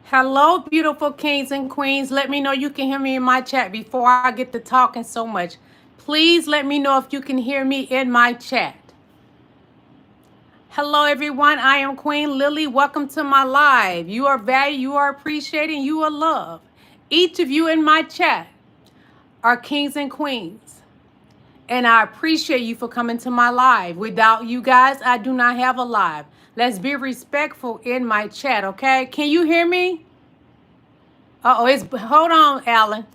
Hello, beautiful kings and queens. Let me know you can hear me in my chat before I get to talking so much. Please let me know if you can hear me in my chat. Hello, everyone. I am Queen Lillie. Welcome to my live. You are valued, you are appreciated, and you are loved. Each of you in my chat are kings and queens. And I appreciate you for coming to my live. Without you guys, I do not have a live. Let's be respectful in my chat, okay? Can you hear me? Hold on, Alan.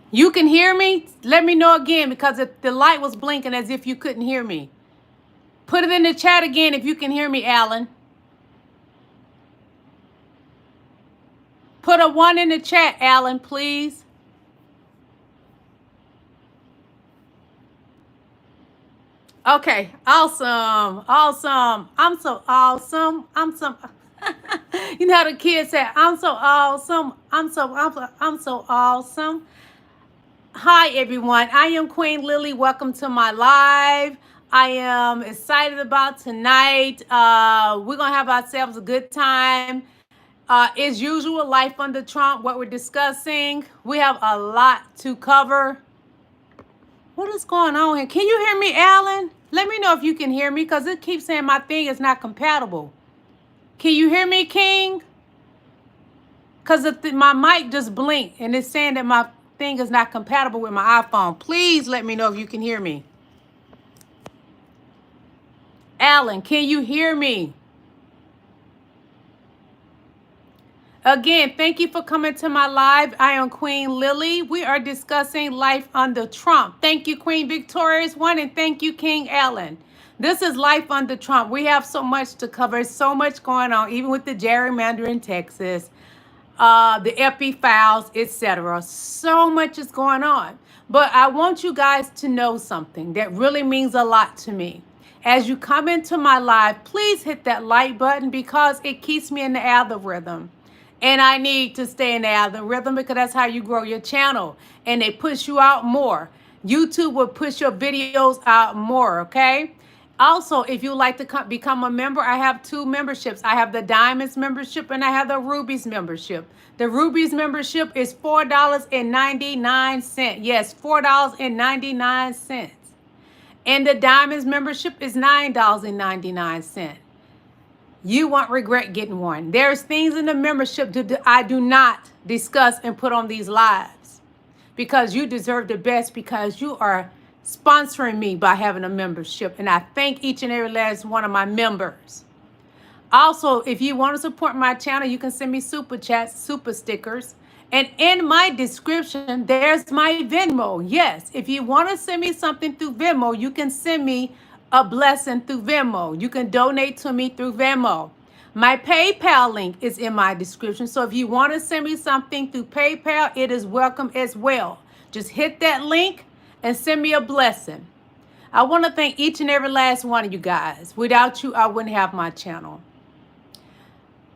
You can hear me? Let me know again because the light was blinking as if you couldn't hear me. Put it in the chat again if you can hear me, Alan. Put a 1 in the chat, Alan, please. Okay, awesome, awesome. I'm so awesome. You know how the kids say, I'm so awesome. I'm so awesome. Hi, everyone. I am Queen Lillie. Welcome to my live. I am excited about tonight. We're going to have ourselves a good time. As usual, life under Trump, what we're discussing. We have a lot to cover. What is going on here? Can you hear me, Alan? Let me know if you can hear me because it keeps saying my thing is not compatible. Can you hear me, King? Because my mic just blinked and it's saying that my thing is not compatible with my iPhone. Please let me know if you can hear me. Alan, can you hear me? Again, thank you for coming to my live. I am Queen Lillie. We are discussing life under Trump. Thank you, Queen Victorious One, and thank you, King Alan. This is life under Trump. We have so much to cover, so much going on, even with the gerrymander in Texas, the Epi files, etc. So much is going on. But I want you guys to know something that really means a lot to me. As you come into my live, please hit that like button because it keeps me in the algorithm. And I need to stay in the algorithm because that's how you grow your channel. And they push you out more. YouTube will push your videos out more, okay? Also, if you like to become a member, I have 2 memberships. I have the Diamonds membership and I have the Rubies membership. The Rubies membership is $4.99. Yes, $4.99. And the Diamonds membership is $9.99. You won't regret getting one. There's things in the membership that I do not discuss and put on these lives because you deserve the best because you are sponsoring me by having a membership. And I thank each and every last one of my members. Also, if you want to support my channel, you can send me super chats, super stickers. And in my description, there's my Venmo. Yes, if you want to send me something through Venmo, you can send me a blessing through Venmo. You can donate to me through Venmo. My PayPal link is in my description. So if you want to send me something through PayPal, it is welcome as well. Just hit that link and send me a blessing. I want to thank each and every last one of you guys. Without you, I wouldn't have my channel.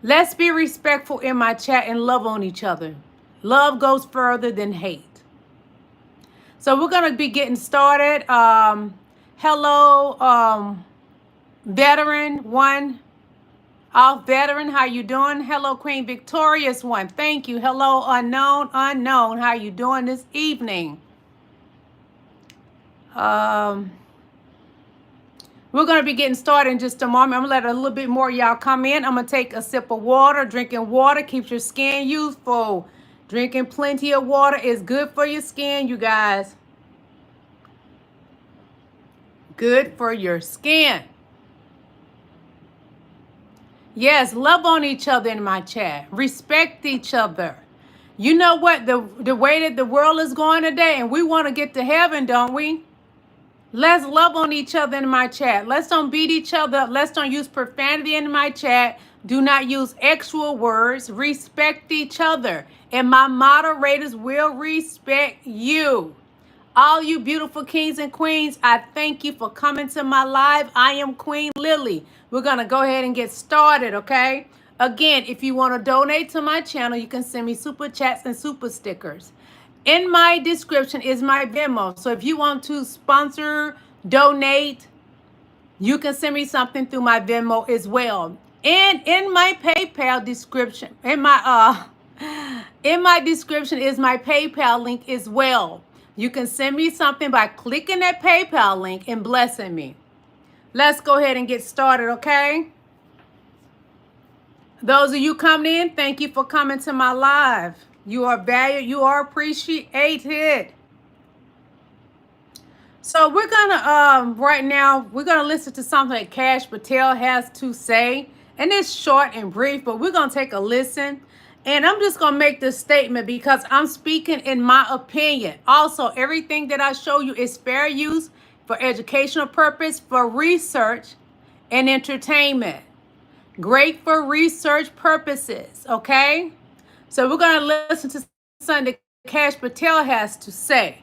Let's be respectful in my chat and love on each other. Love goes further than hate. So we're going to be getting started. Hello, Veteran One. Off Veteran, how you doing? Hello, Queen Victorious One. Thank you. Hello, Unknown. How you doing this evening? We're going to be getting started in just a moment. I'm going to let a little bit more of y'all come in. I'm going to take a sip of water. Drinking water keeps your skin youthful. Drinking plenty of water is good for your skin, you guys. Good for your skin. Yes, love on each other in my chat. Respect each other. You know what? The way that the world is going today, and we want to get to heaven, don't we? Let's love on each other in my chat. Let's don't beat each other up. Let's don't use profanity in my chat. Do not use actual words. Respect each other. And my moderators will respect you. All you beautiful kings and queens, I thank you for coming to my live. I am Queen Lillie. We're going to go ahead and get started, okay? Again, if you want to donate to my channel, you can send me super chats and super stickers. In my description is my Venmo. So if you want to sponsor, donate, You can send me something through my Venmo as well. And in my PayPal description, in my description is my PayPal link as well. You can send me something by clicking that PayPal link and blessing me. Let's go ahead and get started, okay? Those of you coming in, thank you for coming to my live. You are valued. You are appreciated. So we're gonna right now we're gonna listen to something that Cash Patel has to say, and it's short and brief, but we're gonna take a listen. And I'm just gonna make this statement because I'm speaking in my opinion. Also, everything that I show you is fair use for educational purpose, for research and entertainment. Great for research purposes, okay? So we're gonna listen to something that Cash Patel has to say.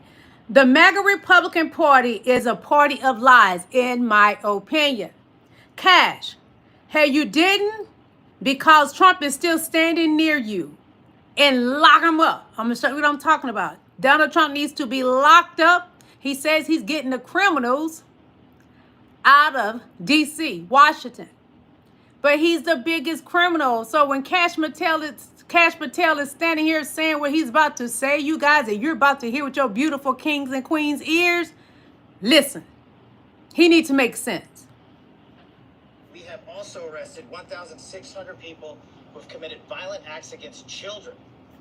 The MAGA Republican Party is a party of lies, in my opinion. Cash, hey, you didn't? Because Trump is still standing near you. And lock him up. I'm going to show you what I'm talking about. Donald Trump needs to be locked up. He says he's getting the criminals out of D.C., Washington. But he's the biggest criminal. So when Cash Patel is standing here saying what he's about to say, you guys, and you're about to hear with your beautiful kings and queens ears, listen. He needs to make sense. We have also arrested 1,600 people who have committed violent acts against children.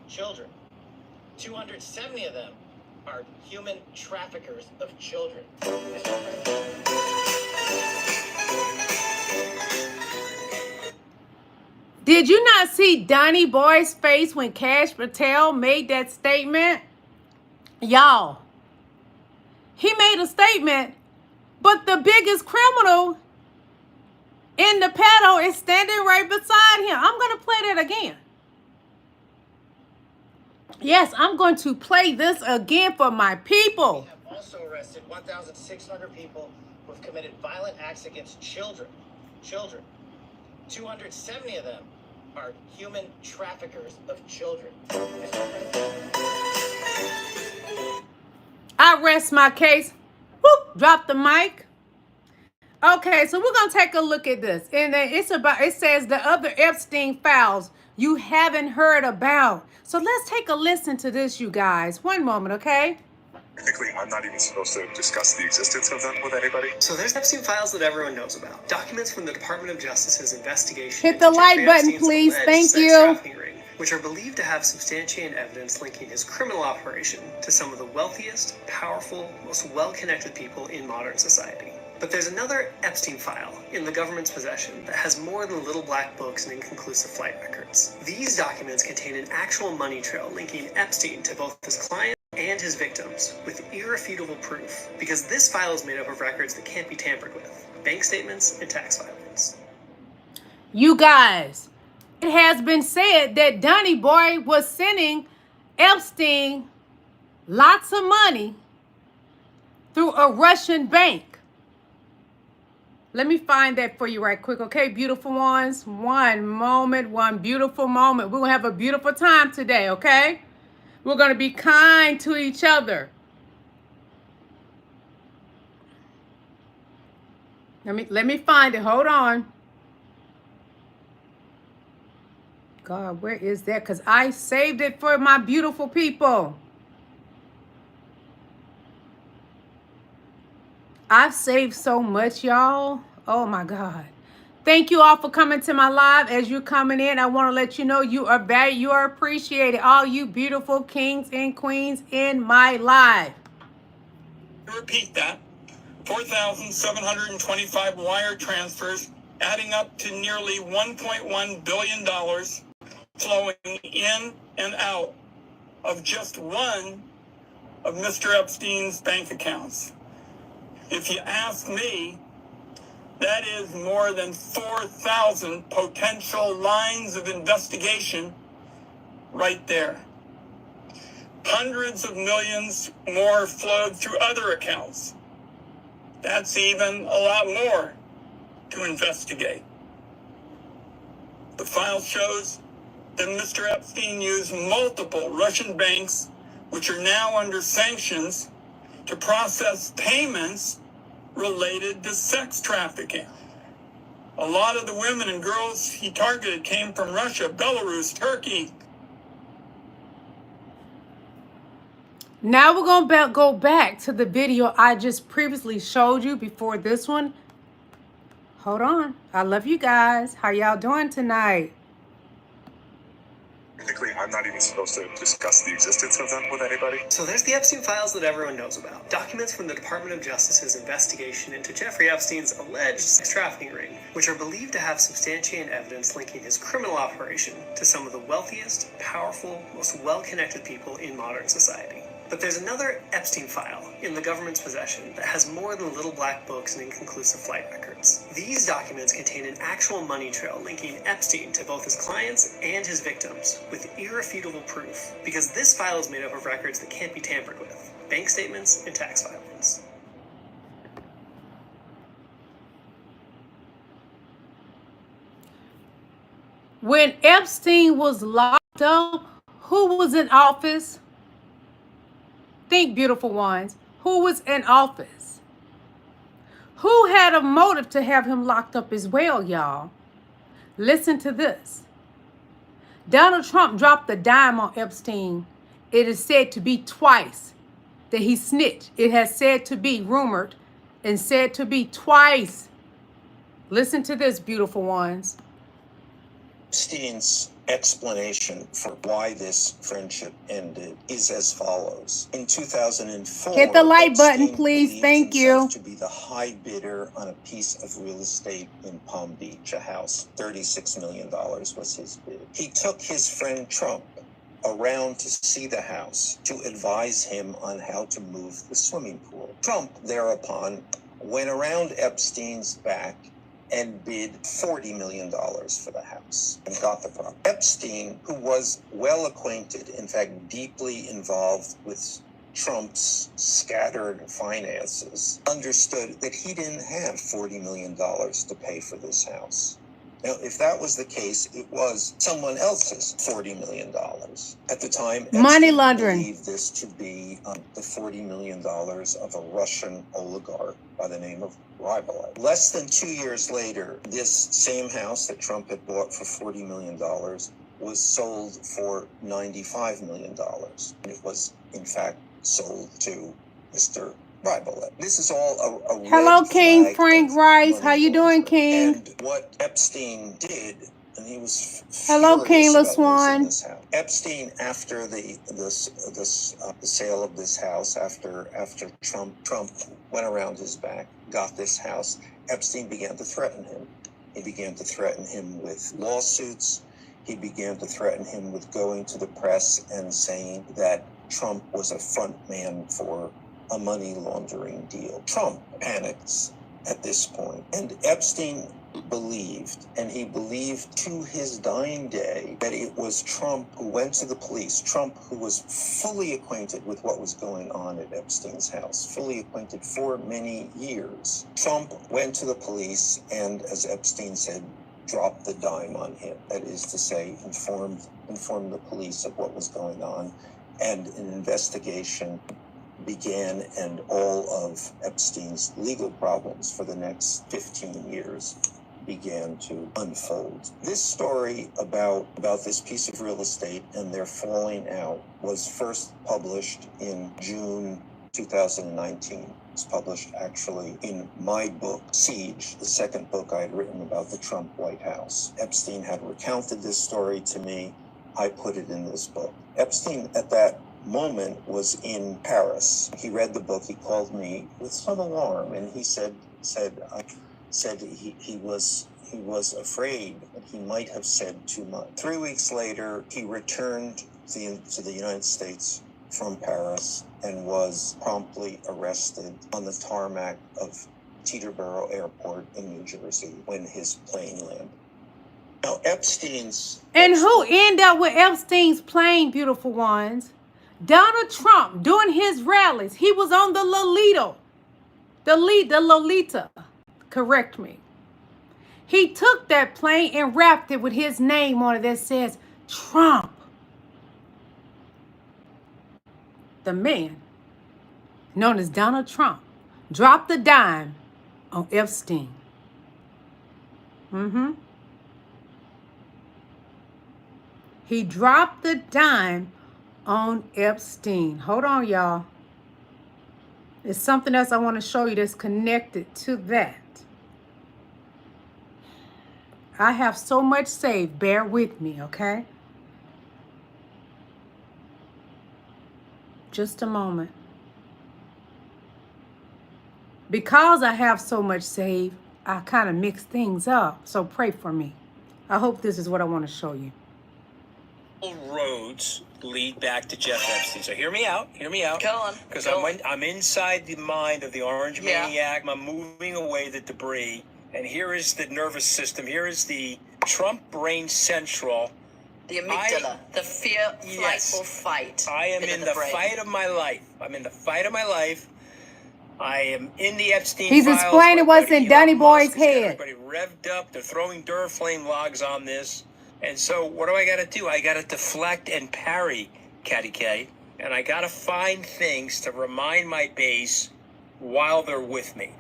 270 of them are human traffickers of children. Did you not see Donnie Boy's face when Cash Patel made that statement? Y'all, he made a statement, but the biggest criminal in the panel is standing right beside him. I'm going to play that again. Yes, I'm going to play this again for my people. We have also arrested 1,600 people who have committed violent acts against children. 270 of them are human traffickers of children. I rest my case. Whoop, drop the mic. Okay, so we're gonna take a look at this, and it says the other Epstein files you haven't heard about. So let's take a listen to this, you guys. One moment, okay? Technically, I'm not even supposed to discuss the existence of them with anybody. So there's Epstein files that everyone knows about. Documents from the Department of Justice's investigation. Hit the like button, please. Thank you. Ring, which are believed to have substantiated evidence linking his criminal operation to some of the wealthiest, powerful, most well-connected people in modern society. But there's another Epstein file in the government's possession that has more than little black books and inconclusive flight records. These documents contain an actual money trail linking Epstein to both his client and his victims with irrefutable proof, because this file is made up of records that can't be tampered with, bank statements and tax filings. You guys, it has been said that Donnie Boy was sending Epstein lots of money through a Russian bank. Let me find that for you right quick, okay, beautiful ones? One moment, one beautiful moment. We're going to have a beautiful time today, okay? We're going to be kind to each other. Let me find it. Hold on. God, where is that? Because I saved it for my beautiful people. I've saved so much, y'all. Oh, my God. Thank you all for coming to my live. As you're coming in, I want to let you know you are valued, you are appreciated. All you beautiful kings and queens in my live. Repeat that. 4,725 wire transfers, adding up to nearly $1.1 billion flowing in and out of just one of Mr. Epstein's bank accounts. If you ask me, that is more than 4,000 potential lines of investigation right there. Hundreds of millions more flowed through other accounts. That's even a lot more to investigate. The file shows that Mr. Epstein used multiple Russian banks, which are now under sanctions, to process payments related to sex trafficking. A lot of the women and girls he targeted came from Russia, Belarus, Turkey. Now we're going to go back to the video I just previously showed you before this one. Hold on. I love you guys. How y'all doing tonight? Technically, I'm not even supposed to discuss the existence of them with anybody. So there's the Epstein files that everyone knows about. Documents from the Department of Justice's investigation into Jeffrey Epstein's alleged sex trafficking ring, which are believed to have substantiated evidence linking his criminal operation to some of the wealthiest, powerful, most well-connected people in modern society. But there's another Epstein file in the government's possession that has more than little black books and inconclusive flight records. These documents contain an actual money trail linking Epstein to both his clients and his victims, with irrefutable proof, because this file is made up of records that can't be tampered with: bank statements and tax filings. When Epstein was locked up, who was in office? Think, beautiful ones. Who was in office? Who had a motive to have him locked up as well, y'all? Listen to this. Donald Trump dropped the dime on Epstein. It is said to be twice that he snitched. It has said to be rumored and said to be twice. Listen to this, beautiful ones. Epstein's explanation for why this friendship ended is as follows. In 2004, hit the like button, Epstein please. believed Thank himself you. to be the high bidder on a piece of real estate in Palm Beach, a house. $36 million was his bid. He took his friend Trump around to see the house to advise him on how to move the swimming pool. Trump thereupon went around Epstein's back and bid $40 million for the house and got the property. Epstein, who was well acquainted, in fact, deeply involved with Trump's scattered finances, understood that he didn't have $40 million to pay for this house. Now, if that was the case, it was someone else's $40 million. At the time, Money Epstein laundering. believed this to be the $40 million of a Russian oligarch by the name of Rybolovich. Less than 2 years later, this same house that Trump had bought for $40 million was sold for $95 million. And it was, in fact, sold to Mr. Rybolovich. This is all a Hello, red King flag Frank of Rice. money How you doing, laundering. King? And what Epstein did, and he was Hello, King furious about LaSwan. losing this house. Epstein, after the sale of this house, after Trump went around his back, got this house, Epstein began to threaten him. He began to threaten him with lawsuits. He began to threaten him with going to the press and saying that Trump was a front man for a money laundering deal. Trump panics at this point, and Epstein believed, and he believed to his dying day, that it was Trump who went to the police. Trump, who was fully acquainted with what was going on at Epstein's house, fully acquainted for many years. Trump went to the police and, as Epstein said, dropped the dime on him. That is to say, informed the police of what was going on, and an investigation began, and all of Epstein's legal problems for the next 15 years began to unfold. This story about this piece of real estate and their falling out was first published in June 2019. It was published actually in my book, Siege, the second book I had written about the Trump White House. Epstein had recounted this story to me. I put it in this book. Epstein, at that moment, was in Paris. He read the book. He called me with some alarm, and he said he was afraid that he might have said too much. 3 weeks later, he returned to the United States from Paris and was promptly arrested on the tarmac of Teterboro Airport in New Jersey when his plane landed. Now, And who ended up with Epstein's plane, beautiful ones? Donald Trump, during his rallies, he was on the Lolita, correct me. He took that plane and wrapped it with his name on it that says Trump. The man, known as Donald Trump, dropped the dime on Epstein. He dropped the dime on Epstein. Hold on, y'all. There's something else I want to show you that's connected to that. I have so much saved. Bear with me, okay? Just a moment. Because I have so much saved, I kind of mix things up. So pray for me. I hope this is what I want to show you. Roads lead back to Jeff Epstein. So hear me out. Hear me out. Go on. Because Go I'm inside the mind of the orange Yeah. maniac. I'm moving away the debris. And here is the nervous system. Here is the Trump brain central. The amygdala, the fear, flight, Yes. or fight. I am bit in of the brain. fight of my life. I'm in the fight of my life. I am in the Epstein He's files. explaining My what's buddy in Danny Elon Boy's Musk has got head. Everybody revved up. They're throwing Duraflame logs on this. And so what do I got to do? I got to deflect and parry, Catty K. And I got to find things to remind my base while they're with me.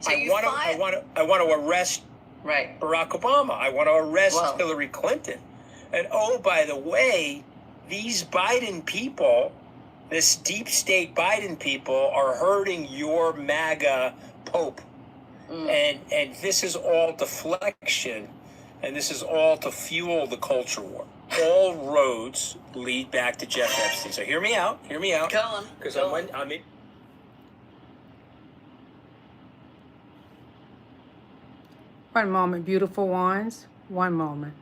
So I you want to arrest Right. Barack Obama. I want to arrest Wow. Hillary Clinton. And oh, by the way, these Biden people, this deep state Biden people, are hurting your MAGA Pope. And this is all deflection. And this is all to fuel the culture war. All roads lead back to Jeff Epstein. So hear me out. Hear me out. Go on. Because Go on. I'm in. One moment, beautiful ones. One moment.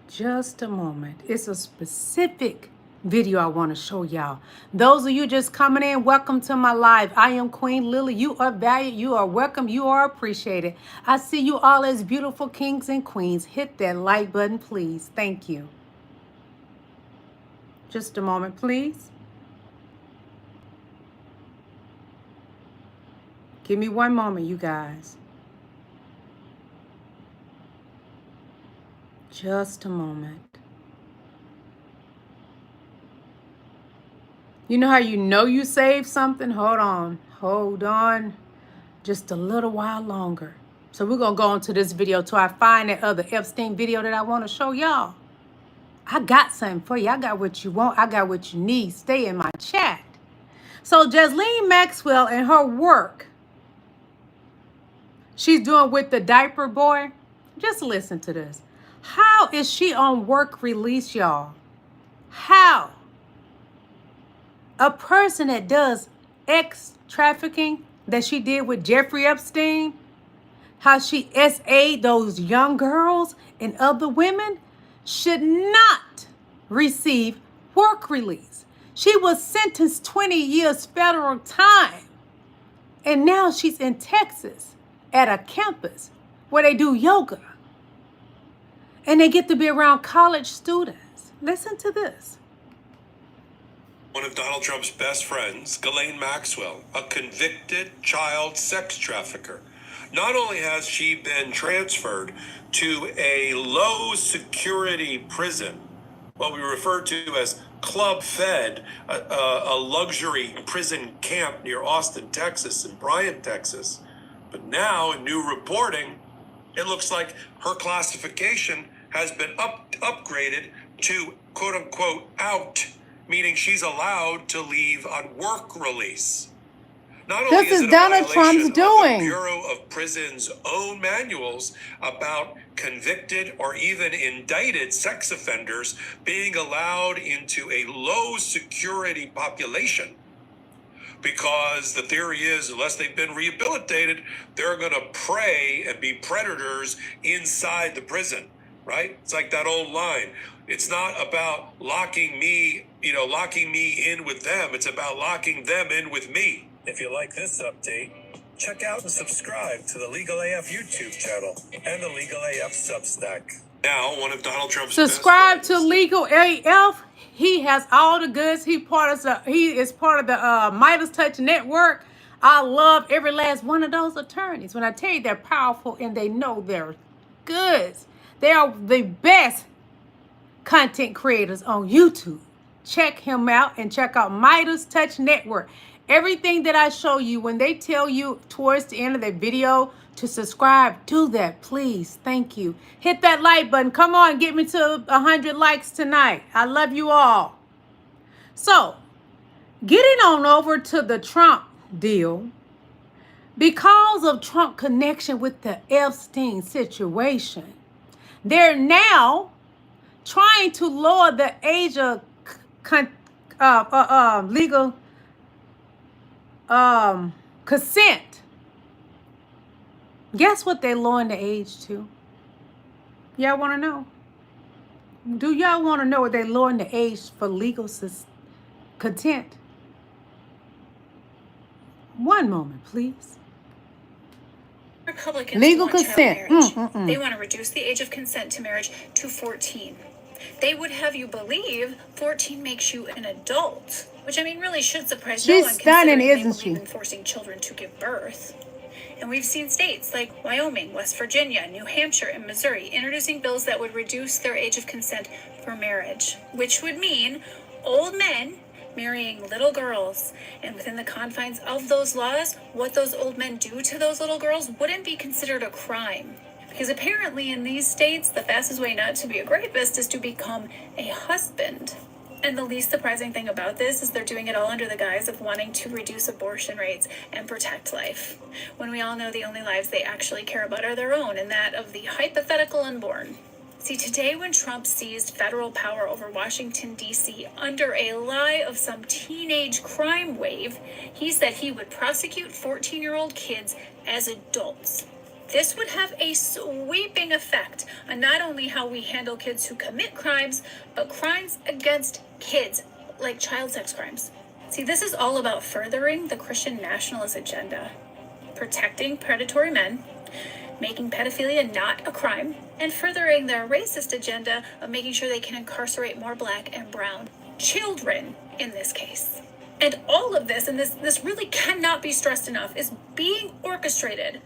Just a moment. It's a specific video I want to show y'all. Those of you just coming in, welcome to my live. I am Queen Lillie. You are valued. You are welcome. You are appreciated. I see you all as beautiful kings and queens. Hit that like button, please. Thank you. Just a moment, please. Give me one moment, you guys. Just a moment. You know how you know you saved something? Hold on. Hold on. Just a little while longer. So we're going to go into this video till I find that other Epstein video that I want to show y'all. I got something for you. I got what you want. I got what you need. Stay in my chat. So Ghislaine Maxwell and her work she's doing with the diaper boy. Just listen to this. How is she on work release, y'all? How? A person that does X trafficking that she did with Jeffrey Epstein, how she SA'd those young girls and other women, should not receive work release. She was sentenced 20 years federal time. And now she's in Texas at a campus where they do yoga. And they get to be around college students. Listen to this. One of Donald Trump's best friends, Ghislaine Maxwell, a convicted child sex trafficker. Not only has she been transferred to a low security prison, what we refer to as Club Fed, a luxury prison camp near Austin, Texas, and Bryan, Texas. But now, in new reporting, it looks like her classification has been upgraded to quote unquote out, meaning she's allowed to leave on work release. Not only This is it a Donald violation Trump's of the doing. Bureau of Prisons' own manuals about convicted or even indicted sex offenders being allowed into a low security population. Because the theory is, unless they've been rehabilitated, they're going to prey and be predators inside the prison, right? It's like that old line. It's not about locking me in with them. It's about locking them in with me. If you like this update, check out and subscribe to the Legal AF YouTube channel and the Legal AF Substack. Now, one of Donald Trump's Subscribe best to friends. Legal AF. He has all the goods. He is part of the Midas Touch Network. I love every last one of those attorneys. When I tell you they're powerful and they know their goods, they are the best content creators on YouTube. check him out and check out Midas Touch Network. Everything that I show you, when they tell you towards the end of the video to subscribe, do that, please. Thank you. Hit that like button. Come on, get me to 100 likes tonight. I love you all. So, getting on over to the Trump deal, because of Trump connection with the Epstein situation, they're now trying to lower the age of legal consent. Guess what they're lowering the age to? Y'all want to know? Do y'all want to know what they're lowering the age for legal consent? One moment, please. Republicans legal want consent. Child marriage. They want to reduce the age of consent to marriage to 14. They would have you believe 14 makes you an adult, which I mean really should surprise no She's one, stunning, considering isn't they she? believe in forcing children to give birth. And we've seen states like Wyoming, West Virginia, New Hampshire, and Missouri introducing bills that would reduce their age of consent for marriage, which would mean old men marrying little girls. And within the confines of those laws, what those old men do to those little girls wouldn't be considered a crime. Because apparently in these states, the fastest way not to be a rapist is to become a husband. And the least surprising thing about this is they're doing it all under the guise of wanting to reduce abortion rates and protect life, when we all know the only lives they actually care about are their own and that of the hypothetical unborn. See, today when Trump seized federal power over Washington, D.C. under a lie of some teenage crime wave, he said he would prosecute 14-year-old kids as adults. This would have a sweeping effect on not only how we handle kids who commit crimes, but crimes against kids, like child sex crimes. See, this is all about furthering the Christian nationalist agenda, protecting predatory men, making pedophilia not a crime, and furthering their racist agenda of making sure they can incarcerate more black and brown children in this case. And all of this, and this really cannot be stressed enough, is being orchestrated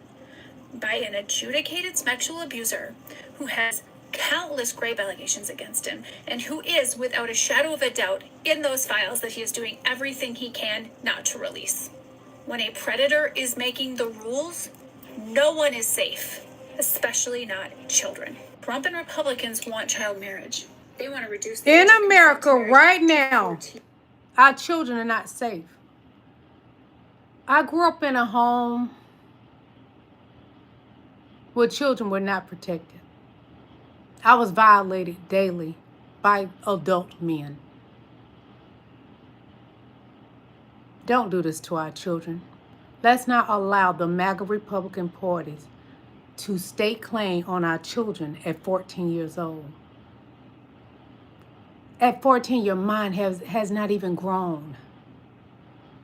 by an adjudicated sexual abuser who has countless grave allegations against him and who is, without a shadow of a doubt, in those files that he is doing everything he can not to release. When a predator is making the rules, no one is safe, especially not children. Trump and Republicans want child marriage. They want to reduce the In age of America consent to marriage right to now, 14. our children are not safe. I grew up in a home where children were not protected. I was violated daily by adult men. Don't do this to our children. Let's not allow the MAGA Republican parties to stake claim on our children at 14 years old. At 14, your mind has not even grown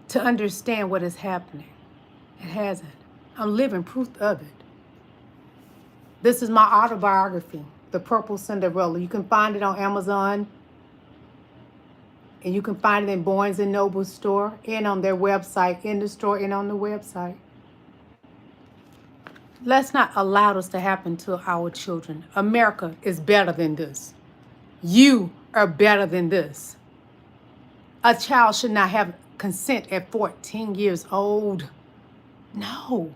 to understand what is happening. It hasn't. I'm living proof of it. This is my autobiography, The Purple Cinderella. You can find it on Amazon. And you can find it in Barnes & Noble store and on their website, in the store and on the website. Let's not allow this to happen to our children. America is better than this. You are better than this. A child should not have consent at 14 years old. No.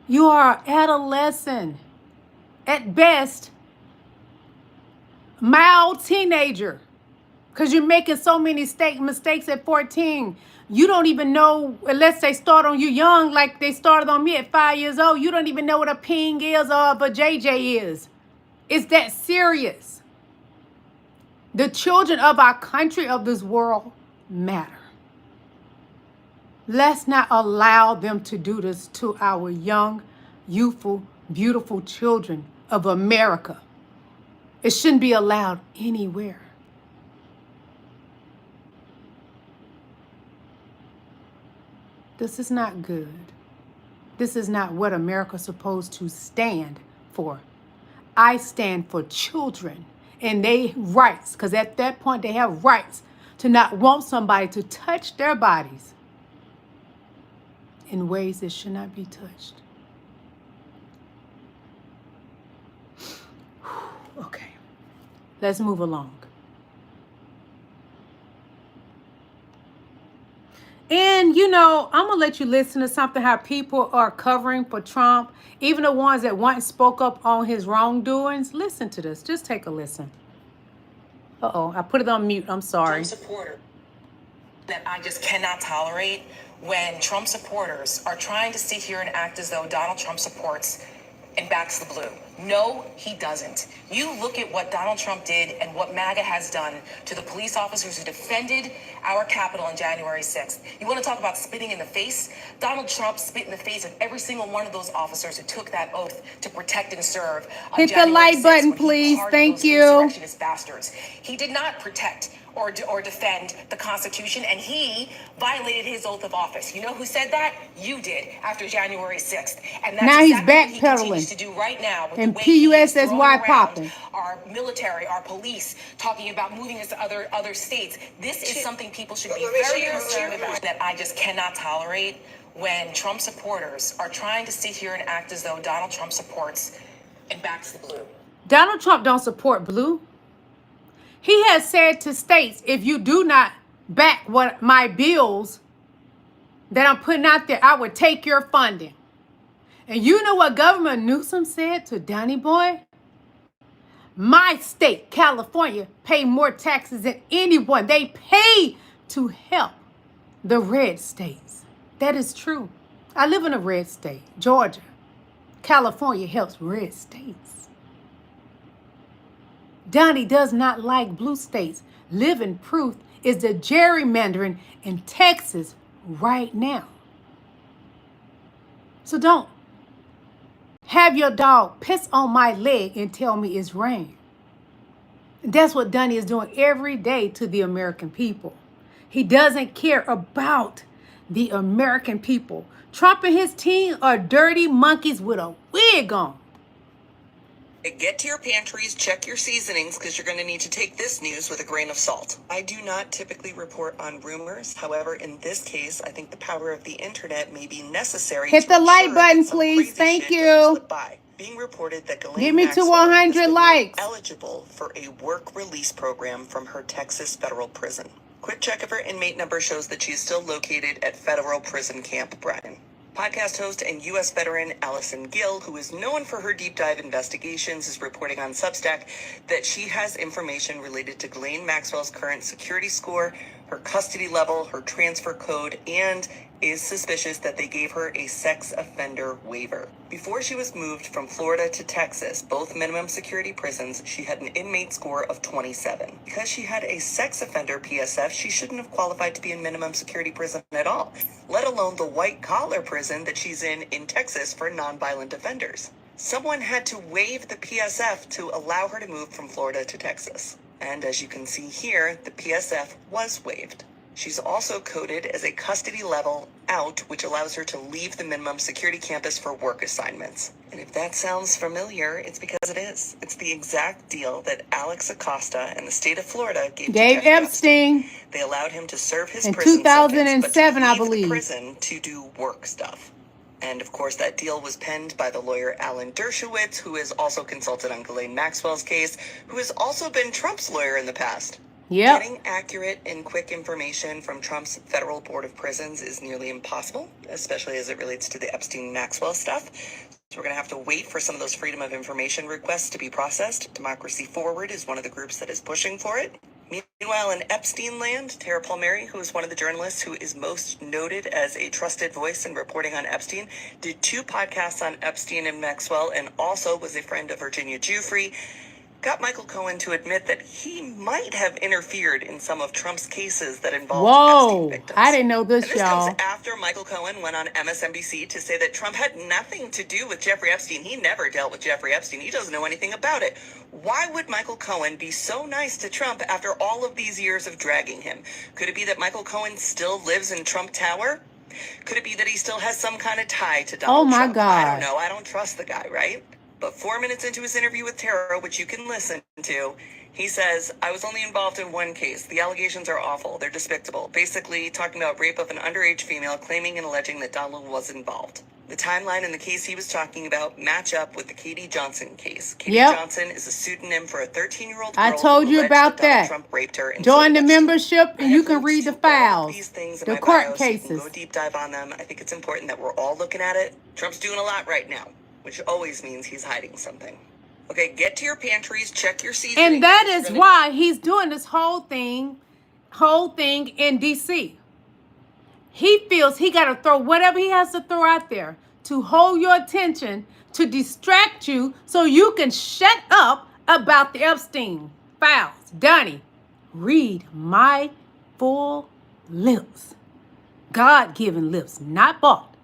You are an adolescent. At best, mild teenager. Because you're making so many mistakes at 14. You don't even know, unless they start on you young, like they started on me at 5 years old, you don't even know what a ping is or what a JJ is. It's that serious. The children of our country, of this world, matter. Let's not allow them to do this to our young, youthful, beautiful children of America. It shouldn't be allowed anywhere. This is not good. This is not what America's supposed to stand for. I stand for children and their rights, because at that point they have rights to not want somebody to touch their bodies in ways that should not be touched. Okay, let's move along. you know, I'm going to let you listen to something, how people are covering for Trump, even the ones that once spoke up on his wrongdoings. Listen to this. Just take a listen. Uh-oh, I put it on mute. I'm sorry. Trump supporter that I just cannot tolerate when Trump supporters are trying to sit here and act as though Donald Trump supports and backs the blue. No, he doesn't. You look at what Donald Trump did and what MAGA has done to the police officers who defended our Capitol on January 6th. You want to talk about spitting in the face? Donald Trump spit in the face of every single one of those officers who took that oath to protect and serve on Hit the January like 6th button, when he please. pardoned Thank those you. insurrectionist bastards. He did not protect or defend the Constitution, and he violated his oath of office. You know who said that? You did after January 6th. And that's Now he's exactly what he continues backpedaling. to do right now with And the way he is PUSSY throwing around popping. our military, our police, talking about moving us to other states. This is something people should be very concerned about, that I just cannot tolerate when Trump supporters are trying to sit here and act as though Donald Trump supports and backs the blue. Donald Trump don't support blue. He has said to states, if you do not back what my bills that I'm putting out there, I would take your funding. And you know what Governor Newsom said to Donny Boy? My state, California, pay more taxes than anyone. They pay to help the red states. That is true. I live in a red state, Georgia. California helps red states. Donnie does not like blue states. Living proof is the gerrymandering in Texas right now. So don't have your dog piss on my leg and tell me it's rain. That's what Donnie is doing every day to the American people. He doesn't care about the American people. Trump and his team are dirty monkeys with a wig on. Get to your pantries, check your seasonings, because you're going to need to take this news with a grain of salt. I do not typically report on rumors. However, in this case, I think the power of the internet may be necessary. Hit to the like ensure button, that some please. crazy Thank shit doesn't you. slip by. Being reported that Ghislaine Get me to Maxwell 100 has been likes. eligible for a work release program from her Texas federal prison. Quick check of her inmate number shows that she is still located at Federal Prison Camp Bryan. Podcast host and U.S. veteran Allison Gill, who is known for her deep dive investigations, is reporting on Substack that she has information related to Ghislaine Maxwell's current security score, her custody level, her transfer code, and is suspicious that they gave her a sex offender waiver. Before she was moved from Florida to Texas, both minimum security prisons, she had an inmate score of 27. Because she had a sex offender PSF, she shouldn't have qualified to be in minimum security prison at all, let alone the white collar prison that she's in Texas for nonviolent offenders. Someone had to waive the PSF to allow her to move from Florida to Texas. And as you can see here, the PSF was waived. She's also coded as a custody level out, which allows her to leave the minimum security campus for work assignments. And if that sounds familiar, it's because it is. It's the exact deal that Alex Acosta and the state of Florida gave to Epstein. They allowed him to serve his in prison 2007, sentence, but to I leave believe. the prison to do work stuff. And of course, that deal was penned by the lawyer Alan Dershowitz, who has also consulted on Ghislaine Maxwell's case, who has also been Trump's lawyer in the past. Yep. Getting accurate and quick information from Trump's Federal Board of Prisons is nearly impossible, especially as it relates to the Epstein-Maxwell stuff. So we're going to have to wait for some of those freedom of information requests to be processed. Democracy Forward is one of the groups that is pushing for it. Meanwhile, in Epstein land, Tara Palmieri, who is one of the journalists who is most noted as a trusted voice in reporting on Epstein, did 2 podcasts on Epstein and Maxwell, and also was a friend of Virginia Giuffre, got Michael Cohen to admit that he might have interfered in some of Trump's cases that involved Epstein victims. I didn't know this, and this y'all. comes after Michael Cohen went on MSNBC to say that Trump had nothing to do with Jeffrey Epstein. He never dealt with Jeffrey Epstein. He doesn't know anything about it. Why would Michael Cohen be so nice to Trump after all of these years of dragging him? Could it be that Michael Cohen still lives in Trump Tower? Could it be that he still has some kind of tie to Donald Trump? God. I don't know. I don't trust the guy, right? But 4 minutes into his interview with Tara, which you can listen to, he says, I was only involved in one case. The allegations are awful. They're despicable. Basically, talking about rape of an underage female, claiming and alleging that Donald was involved. The timeline in the case he was talking about match up with the Katie Johnson case. Katie Johnson is a pseudonym for a 13-year-old girl I told who you alleged about Donald that. Trump raped her and Join the killed Epstein. membership and you can read the files, These things in the my court bio, so you can cases. go deep dive on them. I think it's important that we're all looking at it. Trump's doing a lot right now, which always means he's hiding something. Okay, get to your pantries, check your seasonings. And that is why he's doing this whole thing in D.C. He feels he got to throw whatever he has to throw out there to hold your attention, to distract you so you can shut up about the Epstein files. Donnie, read my full lips. God-given lips, not bought.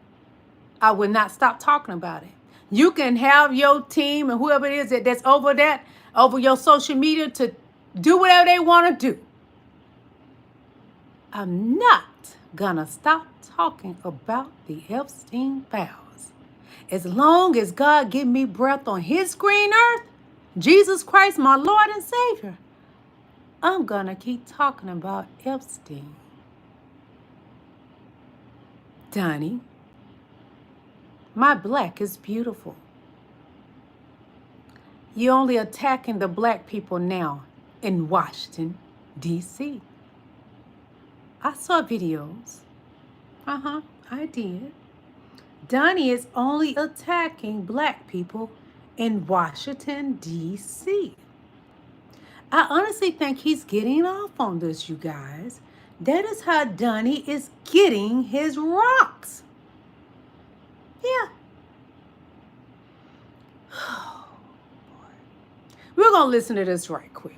I will not stop talking about it. You can have your team and whoever it is that's over your social media to do whatever they want to do. I'm not gonna stop talking about the Epstein files. As long as God give me breath on his green earth, Jesus Christ, my Lord and Savior, I'm gonna keep talking about Epstein. Donnie, my black is beautiful. You're only attacking the black people now in Washington, D.C. I saw videos. I did. Donnie is only attacking black people in Washington, D.C. I honestly think he's getting off on this, you guys. That is how Donnie is getting his rocks. Yeah. Oh, boy. We're going to listen to this right quick.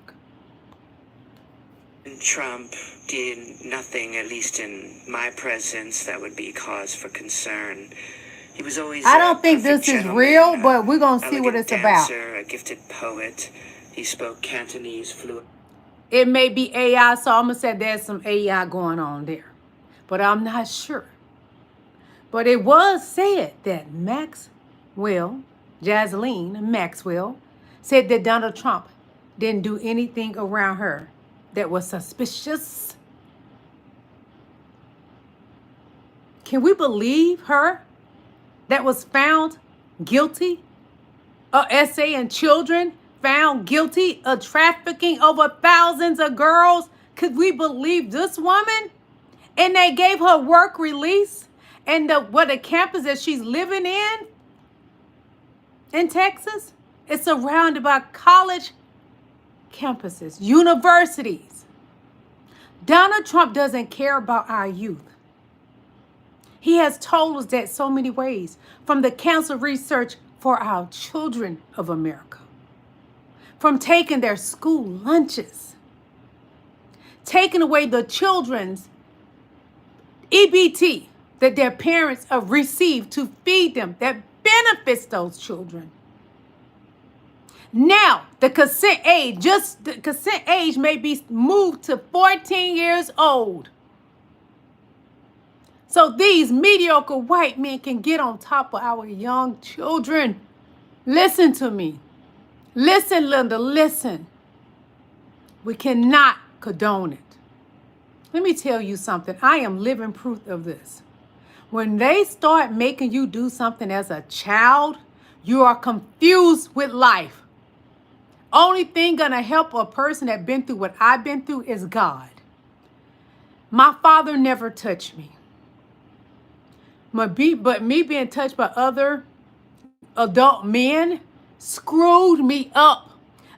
Trump did nothing, at least in my presence, that would be cause for concern. He was always I don't think this is real, but we're going to see what it's dancer, about. A gifted poet. He spoke Cantonese fluent. It may be AI, so I'm going to say there's some AI going on there. But I'm not sure. But it was said that Ghislaine Maxwell, said that Donald Trump didn't do anything around her that was suspicious. Can we believe her? That was found guilty of SA and children, found guilty of trafficking over thousands of girls. Could we believe this woman? And they gave her work release, and the campus that she's living in Texas, it's surrounded by college campuses, universities. Donald Trump doesn't care about our youth. He has told us that so many ways, from the cancer research for our children of America, from taking their school lunches, taking away the children's EBT that their parents have received to feed them, that benefits those children. Now, the consent age may be moved to 14 years old. So these mediocre white men can get on top of our young children. Listen to me. Listen, Linda, listen. We cannot condone it. Let me tell you something. I am living proof of this. When they start making you do something as a child, you are confused with life. Only thing gonna help a person that been through what I've been through is God. My father never touched me. But me being touched by other adult men screwed me up.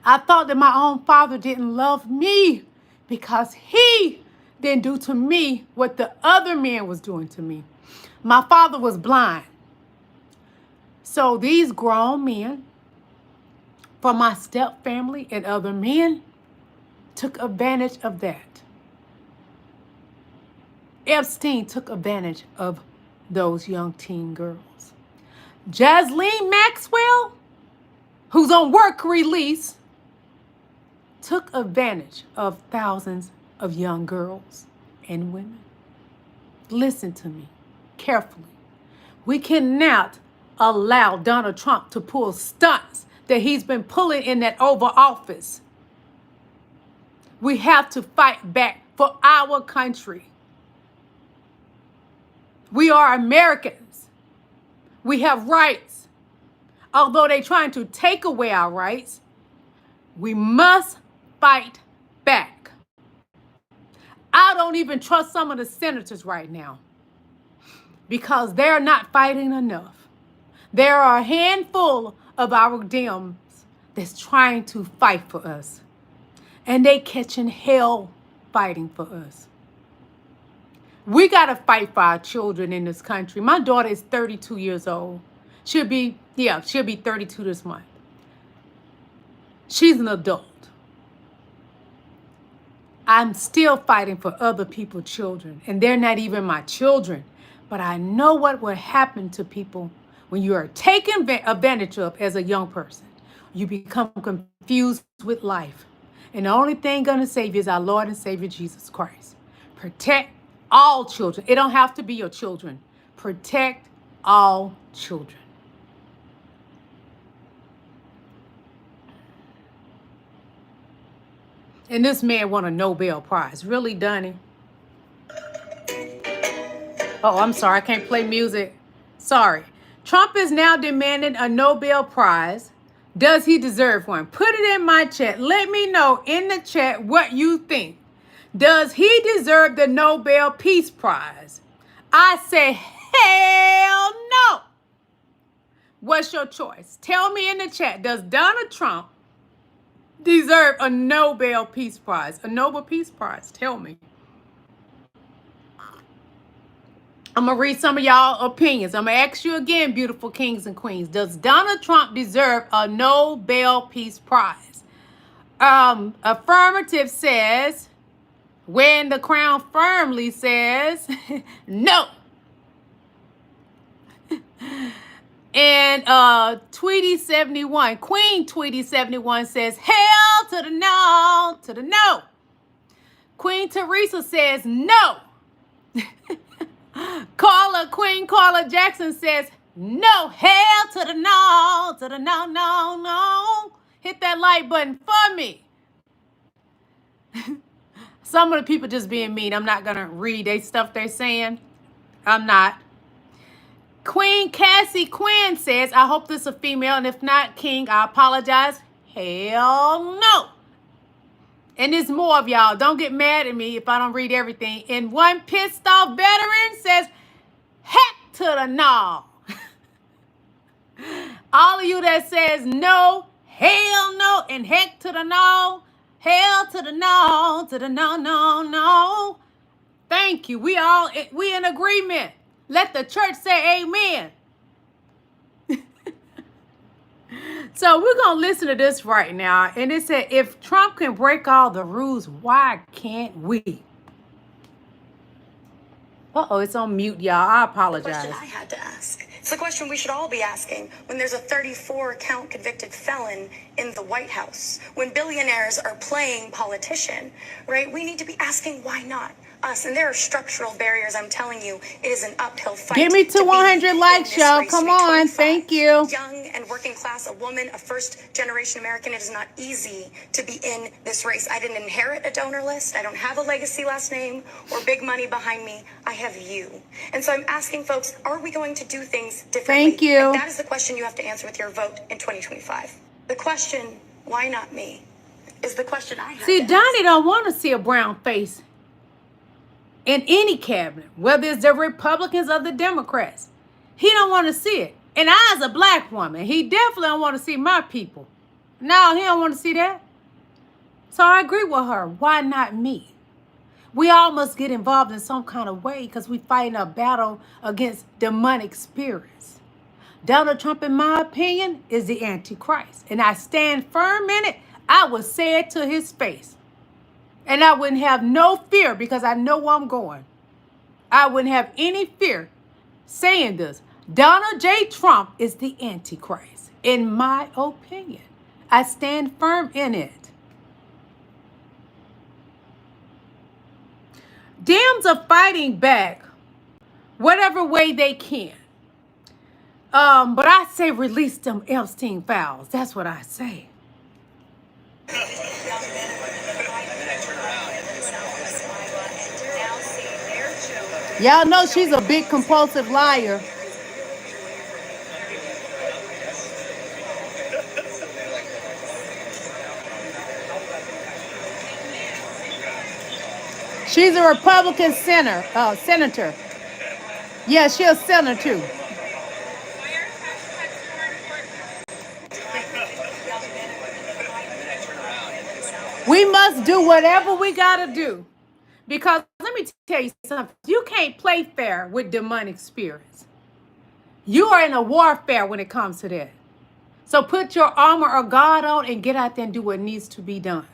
I thought that my own father didn't love me because he didn't do to me what the other man was doing to me. My father was blind. So these grown men from my step family and other men took advantage of that. Epstein took advantage of those young teen girls. Ghislaine Maxwell, who's on work release, took advantage of thousands of young girls and women. Listen to me carefully. We cannot allow Donald Trump to pull stunts that he's been pulling in that Oval Office. We have to fight back for our country. We are Americans. We have rights. Although they're trying to take away our rights, we must fight back. I don't even trust some of the senators right now because they're not fighting enough. There are a handful of our Dems that's trying to fight for us, and they catching hell fighting for us. We got to fight for our children in this country. My daughter is 32 years old. She'll be 32 this month. She's an adult. I'm still fighting for other people's children, and they're not even my children. But I know what will happen to people when you are taken advantage of as a young person. You become confused with life. And the only thing going to save you is our Lord and Savior, Jesus Christ. Protect all children. It don't have to be your children. Protect all children. And this man won a Nobel Prize. Really, Donnie? Oh, I'm sorry. I can't play music. Sorry. Trump is now demanding a Nobel Prize. Does he deserve one? Put it in my chat. Let me know in the chat what you think. Does he deserve the Nobel Peace Prize? I say, hell no. What's your choice? Tell me in the chat. Does Donald Trump deserve a Nobel Peace Prize? A Nobel Peace Prize. Tell me. I'm going to read some of y'all opinions. I'm going to ask you again, beautiful kings and queens. Does Donald Trump deserve a Nobel Peace Prize? Affirmative says, when the crown firmly says, no. And Tweety 71, Queen Tweety 71 says, hell to the no, to the no. Queen Teresa says, no. Queen Carla Jackson says, no, hell to the no, to the no, no, no. Hit that like button for me. Some of the people just being mean. I'm not going to read they stuff they're saying. I'm not. Queen Cassie Quinn says, I hope this is a female, and if not, King, I apologize. Hell no. And there's more of y'all. Don't get mad at me if I don't read everything. And one pissed off veteran says, heck to the no. All of you that says no, hell no, and heck to the no, hell to the no, to the no, no, no. Thank you. We in agreement. Let the church say amen. So we're going to listen to this right now. And it said, if Trump can break all the rules, why can't we? Uh-oh, it's on mute, y'all. I apologize. The question I had to ask. It's the question we should all be asking when there's a 34-count convicted felon in the White House, when billionaires are playing politician, right? We need to be asking why not us. And there are structural barriers. I'm telling you, it is an uphill fight. Give me to 100 likes, y'all. Come on. Thank you. Young and working class, a woman, a first-generation American. It is not easy to be in this race. I didn't inherit a donor list. I don't have a legacy last name or big money behind me. I have you. And so I'm asking folks, are we going to do things differently? Thank you. And that is the question you have to answer with your vote in 2025. The question, why not me, is the question I have. See, Donnie don't want to see a brown face in any cabinet, whether it's the Republicans or the Democrats. He don't want to see it. And I, as a black woman, he definitely don't want to see my people. No, he don't want to see that. So I agree with her. Why not me? We all must get involved in some kind of way because we fighting a battle against demonic spirits. Donald Trump, in my opinion, is the Antichrist. And I stand firm in it. I would say it to his face. And I wouldn't have no fear because I know where I'm going. I wouldn't have any fear saying this. Donald J. Trump is the Antichrist, in my opinion. I stand firm in it. Dems are fighting back whatever way they can. But I say release them Epstein files. That's what I say. Y'all know she's a big compulsive liar. She's a Republican senator. Yeah, she's a senator too. We must do whatever we gotta do. Because let me tell you something. You can't play fair with demonic spirits. You are in a warfare when it comes to that. So put your armor of God on and get out there and do what needs to be done.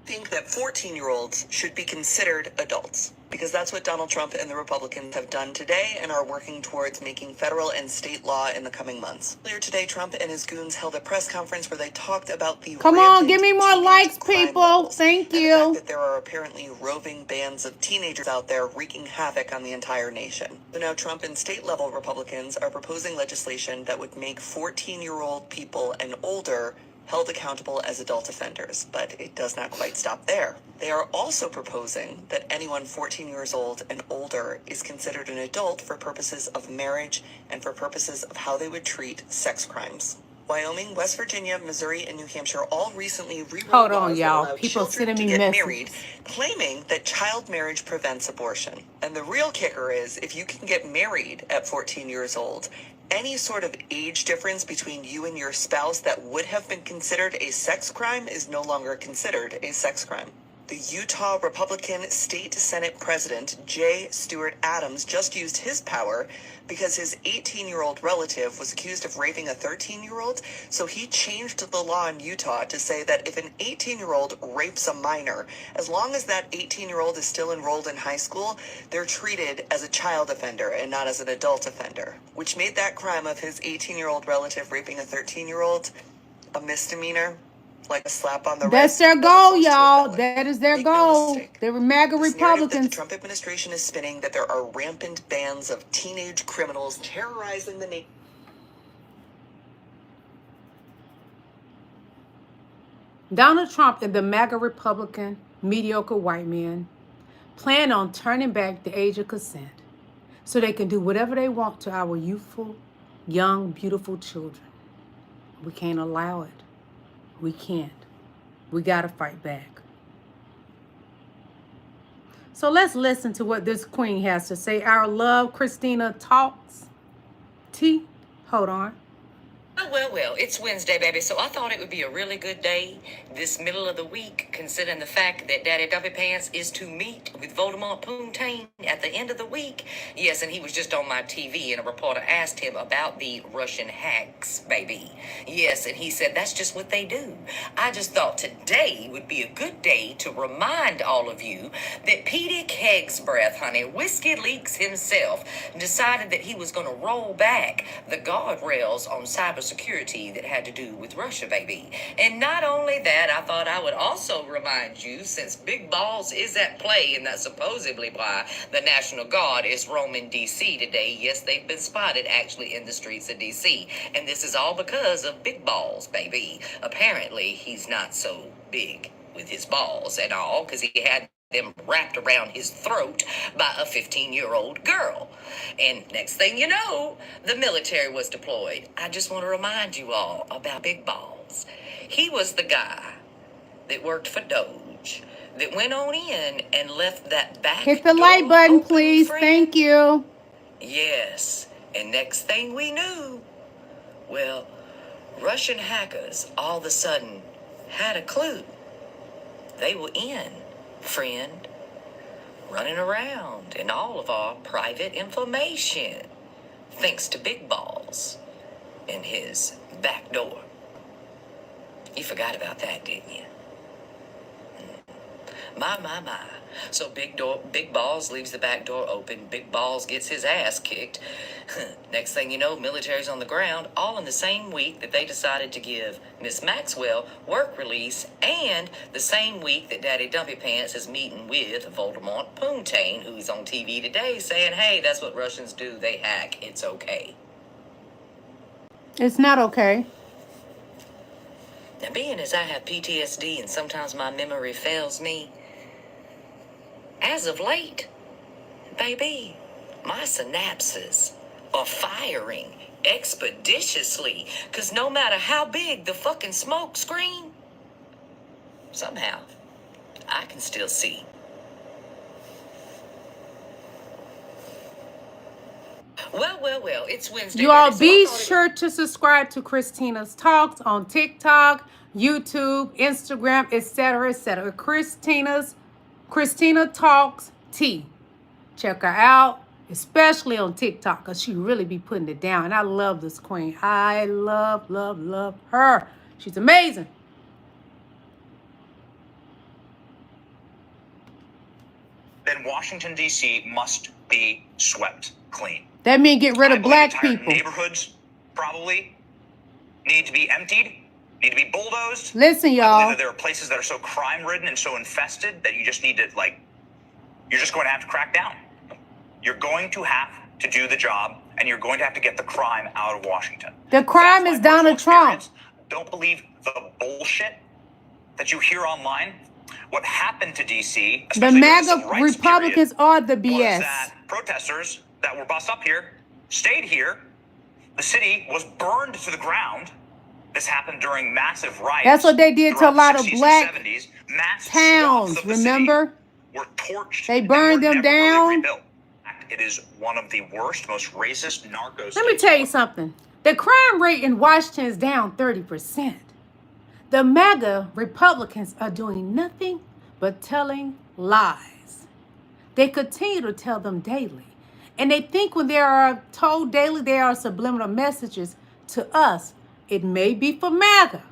I think that 14-year-olds should be considered adults because that's what Donald Trump and the Republicans have done today and are working towards making federal and state law in the coming months. Earlier today, Trump and his goons held a press conference where they talked about the Come on, give me more likes, people. Thank you. And the fact that there are apparently roving bands of teenagers out there wreaking havoc on the entire nation. So now Trump and state-level Republicans are proposing legislation that would make 14-year-old people and older held accountable as adult offenders, but it does not quite stop there. They are also proposing that anyone 14 years old and older is considered an adult for purposes of marriage and for purposes of how they would treat sex crimes. Wyoming, West Virginia, Missouri, and New Hampshire all recently rewrote laws that allow children to get married, claiming that child marriage prevents abortion. And the real kicker is, if you can get married at 14 years old, any sort of age difference between you and your spouse that would have been considered a sex crime is no longer considered a sex crime. The Utah Republican State Senate President, J. Stewart Adams, just used his power because his 18-year-old relative was accused of raping a 13-year-old, so he changed the law in Utah to say that if an 18-year-old rapes a minor, as long as that 18-year-old is still enrolled in high school, they're treated as a child offender and not as an adult offender, which made that crime of his 18-year-old relative raping a 13-year-old a misdemeanor. Like a slap on the wrist. That's their goal, y'all. That is their goal. They were MAGA Republicans. The Trump administration is spinning that there are rampant bands of teenage criminals terrorizing the nation. Donald Trump and the MAGA Republican mediocre white men plan on turning back the age of consent so they can do whatever they want to our youthful, young, beautiful children. We can't allow it. We can't. We got to fight back. So let's listen to what this queen has to say. Our love, Christina Talks. T, hold on. Well, it's Wednesday, baby, so I thought it would be a really good day this middle of the week, considering the fact that Daddy Dumpy Pants is to meet with Voldemort Poontang at the end of the week. Yes, and he was just on my TV, and a reporter asked him about the Russian hacks, baby. Yes, and he said that's just what they do. I just thought today would be a good day to remind all of you that Petey Keg's breath, honey, Whiskey Leaks himself, decided that he was going to roll back the guardrails on cybersecurity that had to do with Russia, baby. And not only that, I thought I would also remind you, since Big Balls is at play, and that's supposedly why the National Guard is roaming D.C. today. Yes, they've been spotted actually in the streets of D.C. And this is all because of Big Balls, baby. Apparently, he's not so big with his balls at all, because he had them wrapped around his throat by a 15-year-old girl. And next thing you know, the military was deployed. I just want to remind you all about Big Balls. He was the guy that worked for Doge, that went on in and left that back Hit the like button, please. friend. Thank you. Yes, and next thing we knew, well, Russian hackers all of a sudden had a clue. They were in, friend, running around in all of our private information, thanks to Big Balls and his back door. You forgot about that, didn't you? My. So Big Balls leaves the back door open. Big Balls gets his ass kicked. Next thing you know, military's on the ground, all in the same week that they decided to give Miss Maxwell work release, and the same week that Daddy Dumpy Pants is meeting with Voldemort Poontang, who's on TV today saying, hey, that's what Russians do. They hack. It's okay. It's not okay. Now, being as I have PTSD and sometimes my memory fails me, as of late, baby, my synapses are firing expeditiously, because no matter how big the fucking smoke screen, somehow I can still see. Well, it's Wednesday. You all baby, so be I thought sure to subscribe to Christina's Talks on TikTok, YouTube, Instagram, etc., etc. Christina Talks T. Check her out, especially on TikTok, because she really be putting it down. And I love this queen. I love her. She's amazing. Then Washington, D.C. must be swept clean. That means get rid of black entire people. Neighborhoods probably need to be emptied, need to be bulldozed. Listen, I y'all. believe that there are places that are so crime-ridden and so infested that you just need to, you're just going to have to crack down. You're going to have to do the job, and you're going to have to get the crime out of Washington. The crime is Donald Trump. Don't believe the bullshit that you hear online. What happened to D.C., The especially during the MAGA civil rights Republicans are the period, was BS. that protesters that were bussed up here stayed here. The city was burned to the ground. This happened during massive riots. That's what they did to a lot of 60s and black 70s. Mass towns, swaths of the remember? city were torched. They and burned were them never really down. rebuilt. It is one of the worst, most racist narco Let me tell you something. The crime rate in Washington is down 30%. The MAGA Republicans are doing nothing but telling lies. They continue to tell them daily. And they think when they are told daily, they are subliminal messages to us. It may be for MAGA,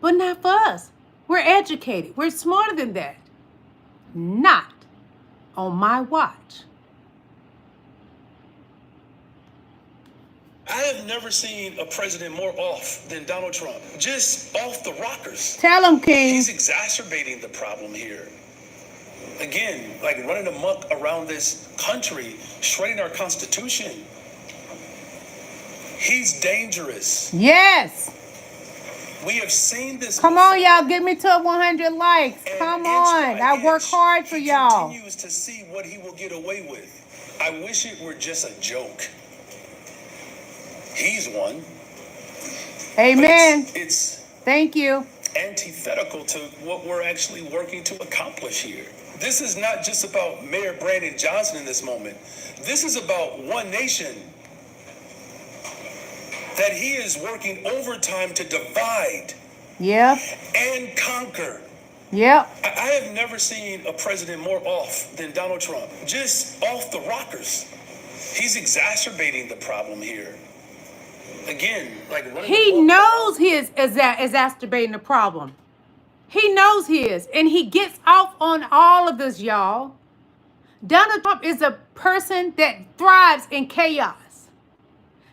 but not for us. We're educated. We're smarter than that. Not on my watch. I have never seen a president more off than Donald Trump. Just off the rockers. Tell him, King. He's exacerbating the problem here. Again, running amok around this country, shredding our Constitution. He's dangerous. Yes. We have seen this. Come on, y'all. Get me to 100 likes. Come on. I work hard for y'all. He continues to see what he will get away with. I wish it were just a joke. He's one. Amen. It's thank you. Antithetical to what we're actually working to accomplish here. This is not just about Mayor Brandon Johnson in this moment. This is about one nation that he is working overtime to divide and conquer. Yep. I have never seen a president more off than Donald Trump. Just off the rockers. He's exacerbating the problem here. Again, he knows he is exacerbating the problem. He knows he is. And he gets off on all of this, y'all. Donald Trump is a person that thrives in chaos.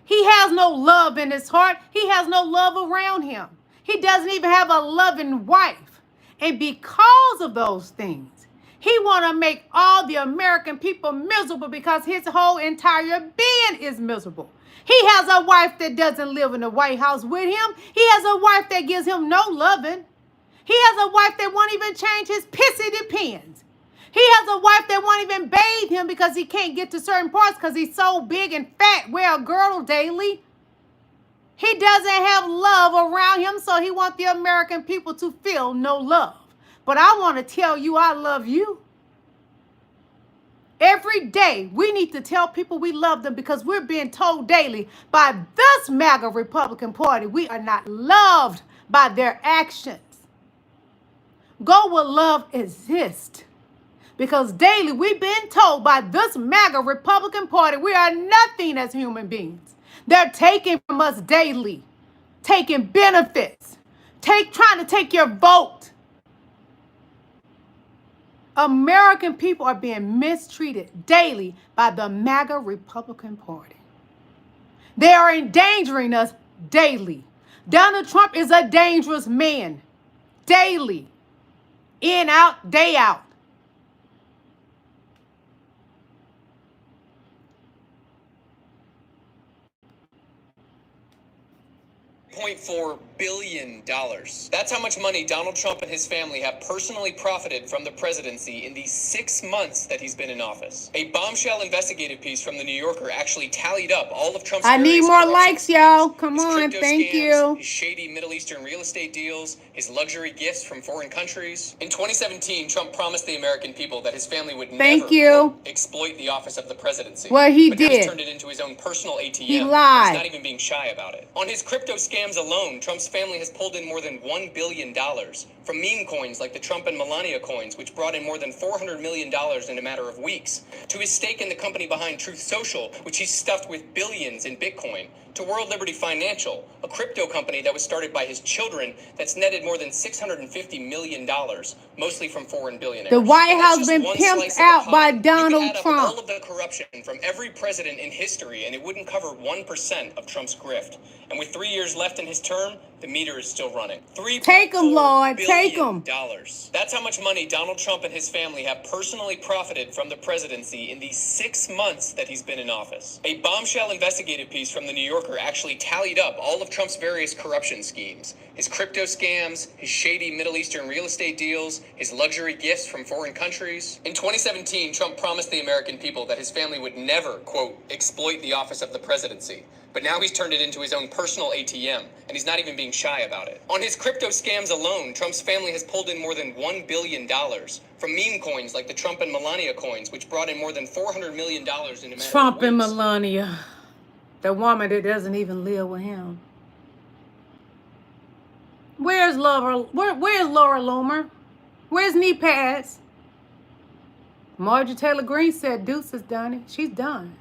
He has no love in his heart. He has no love around him. He doesn't even have a loving wife. And because of those things, he want to make all the American people miserable because his whole entire being is miserable. He has a wife that doesn't live in the White House with him. He has a wife that gives him no loving. He has a wife that won't even change his pissy depends. He has a wife that won't even bathe him because he can't get to certain parts because he's so big and fat, wear a girdle daily. He doesn't have love around him, so he wants the American people to feel no love. But I want to tell you I love you. Every day, we need to tell people we love them because we're being told daily by this MAGA Republican Party we are not loved by their actions. Go where love exists. Because daily, we've been told by this MAGA Republican Party we are nothing as human beings. They're taking from us daily, taking benefits, trying to take your vote. American people are being mistreated daily by the MAGA Republican Party. They are endangering us daily. Donald Trump is a dangerous man. Daily. In, out, day out. $1.4 billion. That's how much money Donald Trump and his family have personally profited from the presidency in the 6 months that he's been in office. A bombshell investigative piece from the New Yorker actually tallied up all of Trump's I need various more corruption likes, y'all. Come his on. crypto Thank scams, you. his shady Middle Eastern real estate deals, his luxury gifts from foreign countries. In 2017, Trump promised the American people that his family would never quote, exploit the office of the presidency. Well, he but now he's did. turned it into his own personal ATM. He lied. He's not even being shy about it. On his crypto scams alone, Trump's family has pulled in more than $1 billion from meme coins like the Trump and Melania coins, which brought in more than $400 million in a matter of weeks, to his stake in the company behind Truth Social, which he's stuffed with billions in Bitcoin, to World Liberty Financial, a crypto company that was started by his children that's netted more than $650 million, mostly from foreign billionaires. The White And that's House just been one pimped slice of the out pie. by You could Donald add up Trump. all of the corruption from every president in history, and it wouldn't cover 1% of Trump's grift. And with 3 years left in his term, the meter is still running. Take them, Lord. Take them. That's how much money Donald Trump and his family have personally profited from the presidency in the 6 months that he's been in office. A bombshell investigative piece from the New Yorker actually tallied up all of Trump's various corruption schemes. His crypto scams, his shady Middle Eastern real estate deals, his luxury gifts from foreign countries. In 2017, Trump promised the American people that his family would never, quote, exploit the office of the presidency. But now he's turned it into his own personal ATM, and he's not even being shy about it. On his crypto scams alone, Trump's family has pulled in more than $1 billion from meme coins like the Trump and Melania coins, which brought in more than $400 million in a matter of weeks. Trump and Melania. The woman that doesn't even live with him. Where's Laura? Where's Laura Loomer? Where's knee pads? Marjorie Taylor Greene said deuces, Donnie. She's done.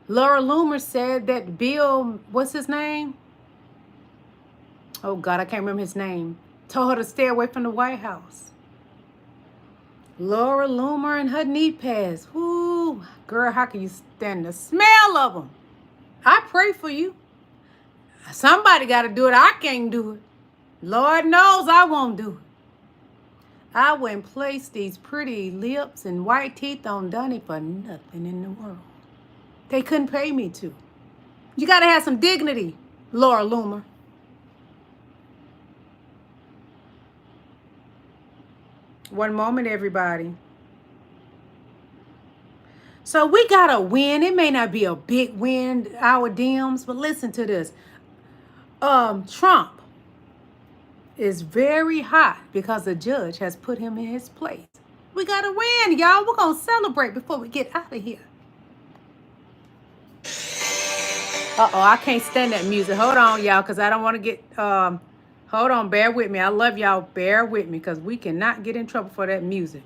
Laura Loomer said that Bill, what's his name? Oh, God, I can't remember his name. Told her to stay away from the White House. Laura Loomer and her knee pads. Whoo, girl, how can you stand the smell of them? I pray for you. Somebody got to do it. I can't do it. Lord knows I won't do it. I wouldn't place these pretty lips and white teeth on Donnie for nothing in the world. They couldn't pay me to. You got to have some dignity, Laura Loomer. One moment, everybody. So we got to win. It may not be a big win, our Dems, but listen to this. Trump is very hot because the judge has put him in his place. We got to win, y'all. We're going to celebrate before we get out of here. Uh-oh, I can't stand that music. Hold on, y'all, because I don't want to get... hold on, bear with me. I love y'all. Bear with me, because we cannot get in trouble for that music.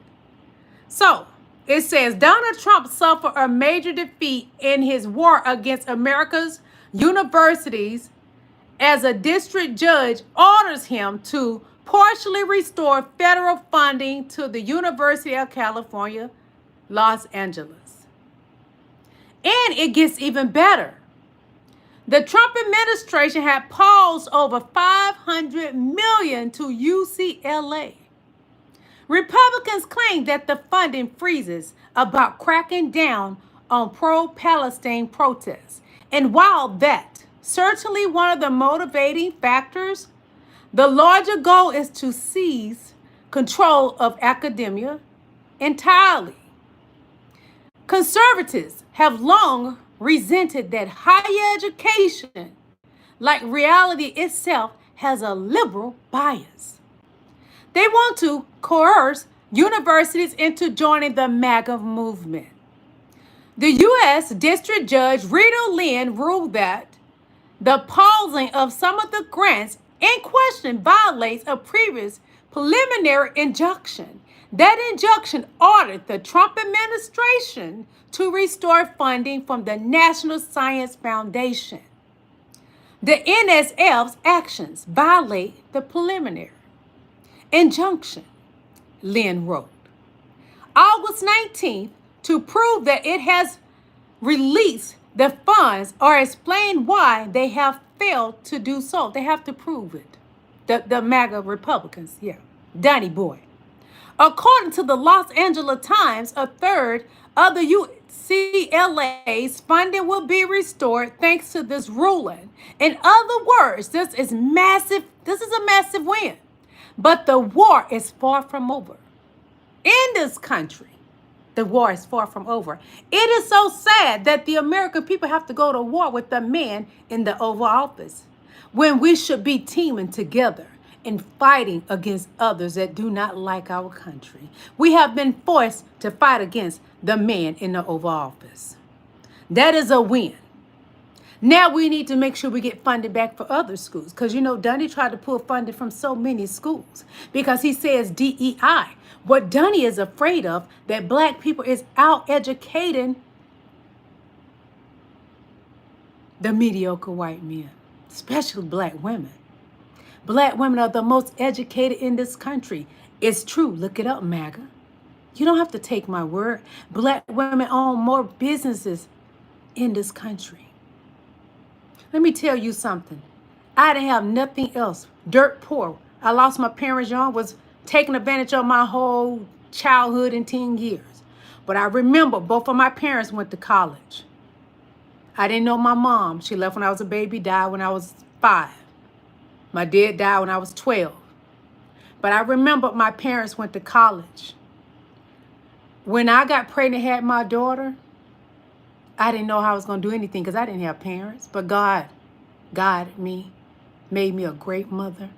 So, it says, Donald Trump suffered a major defeat in his war against America's universities as a district judge orders him to partially restore federal funding to the University of California, Los Angeles. And it gets even better. The Trump administration had paused over $500 million to UCLA. Republicans claim that the funding freezes about cracking down on pro-Palestine protests. And while that certainly one of the motivating factors, the larger goal is to seize control of academia entirely. Conservatives have long resented that higher education, like reality itself, has a liberal bias. They want to coerce universities into joining the MAGA movement. The U.S. District Judge Rita Lynn ruled that the pausing of some of the grants in question violates a previous preliminary injunction. That injunction ordered the Trump administration to restore funding from the National Science Foundation. The NSF's actions violate the preliminary injunction Lynn wrote. August 19th, to prove that it has released the funds or explain why they have failed to do so. They have to prove it. The MAGA Republicans, yeah. Donnie boy. According to the Los Angeles Times, a third of the UCLA's funding will be restored thanks to this ruling. In other words, this is massive. This is a massive win. But the war is far from over. In this country, the war is far from over. It is so sad that the American people have to go to war with the man in the Oval Office when we should be teaming together and fighting against others that do not like our country. We have been forced to fight against the man in the Oval Office. That is a win. Now we need to make sure we get funded back for other schools. Because, you know, Donnie tried to pull funding from so many schools because he says DEI. What Donnie is afraid of, that black people is out educating the mediocre white men, especially black women. Black women are the most educated in this country. It's true. Look it up, MAGA. You don't have to take my word. Black women own more businesses in this country. Let me tell you something. I didn't have nothing else. Dirt poor. I lost my parents young, was taking advantage of my whole childhood and teen years. But I remember both of my parents went to college. I didn't know my mom. She left when I was a baby, died when I was 5. My dad died when I was 12. But I remember my parents went to college. When I got pregnant and had my daughter, I didn't know how I was going to do anything because I didn't have parents. But God guided me, made me a great mother.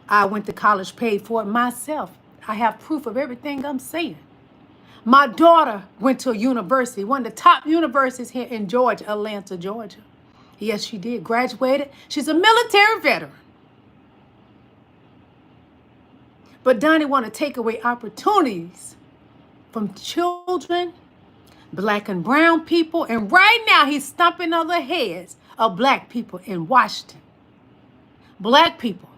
I went to college, paid for it myself. I have proof of everything I'm saying. My daughter went to a university, one of the top universities here in Georgia, Atlanta, Georgia. Yes, she did. Graduated. She's a military veteran. But Donnie want to take away opportunities from children, black and brown people. And right now he's stomping on the heads of black people in Washington. Black people.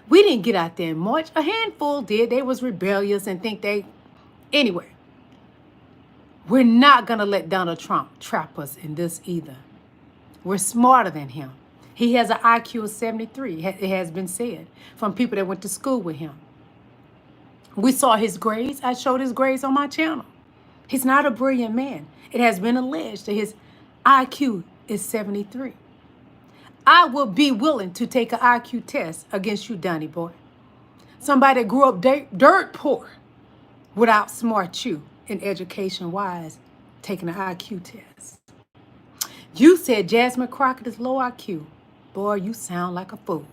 We didn't get out there much. A handful did. They was rebellious and think they... Anyway, we're not going to let Donald Trump trap us in this either. We're smarter than him. He has an IQ of 73, it has been said, from people that went to school with him. We saw his grades. I showed his grades on my channel. He's not a brilliant man. It has been alleged that his IQ is 73. I will be willing to take an IQ test against you, Donnie boy. Somebody that grew up dirt poor would outsmart you in education-wise, taking an IQ test. You said Jasmine Crockett is low IQ. Boy, you sound like a fool.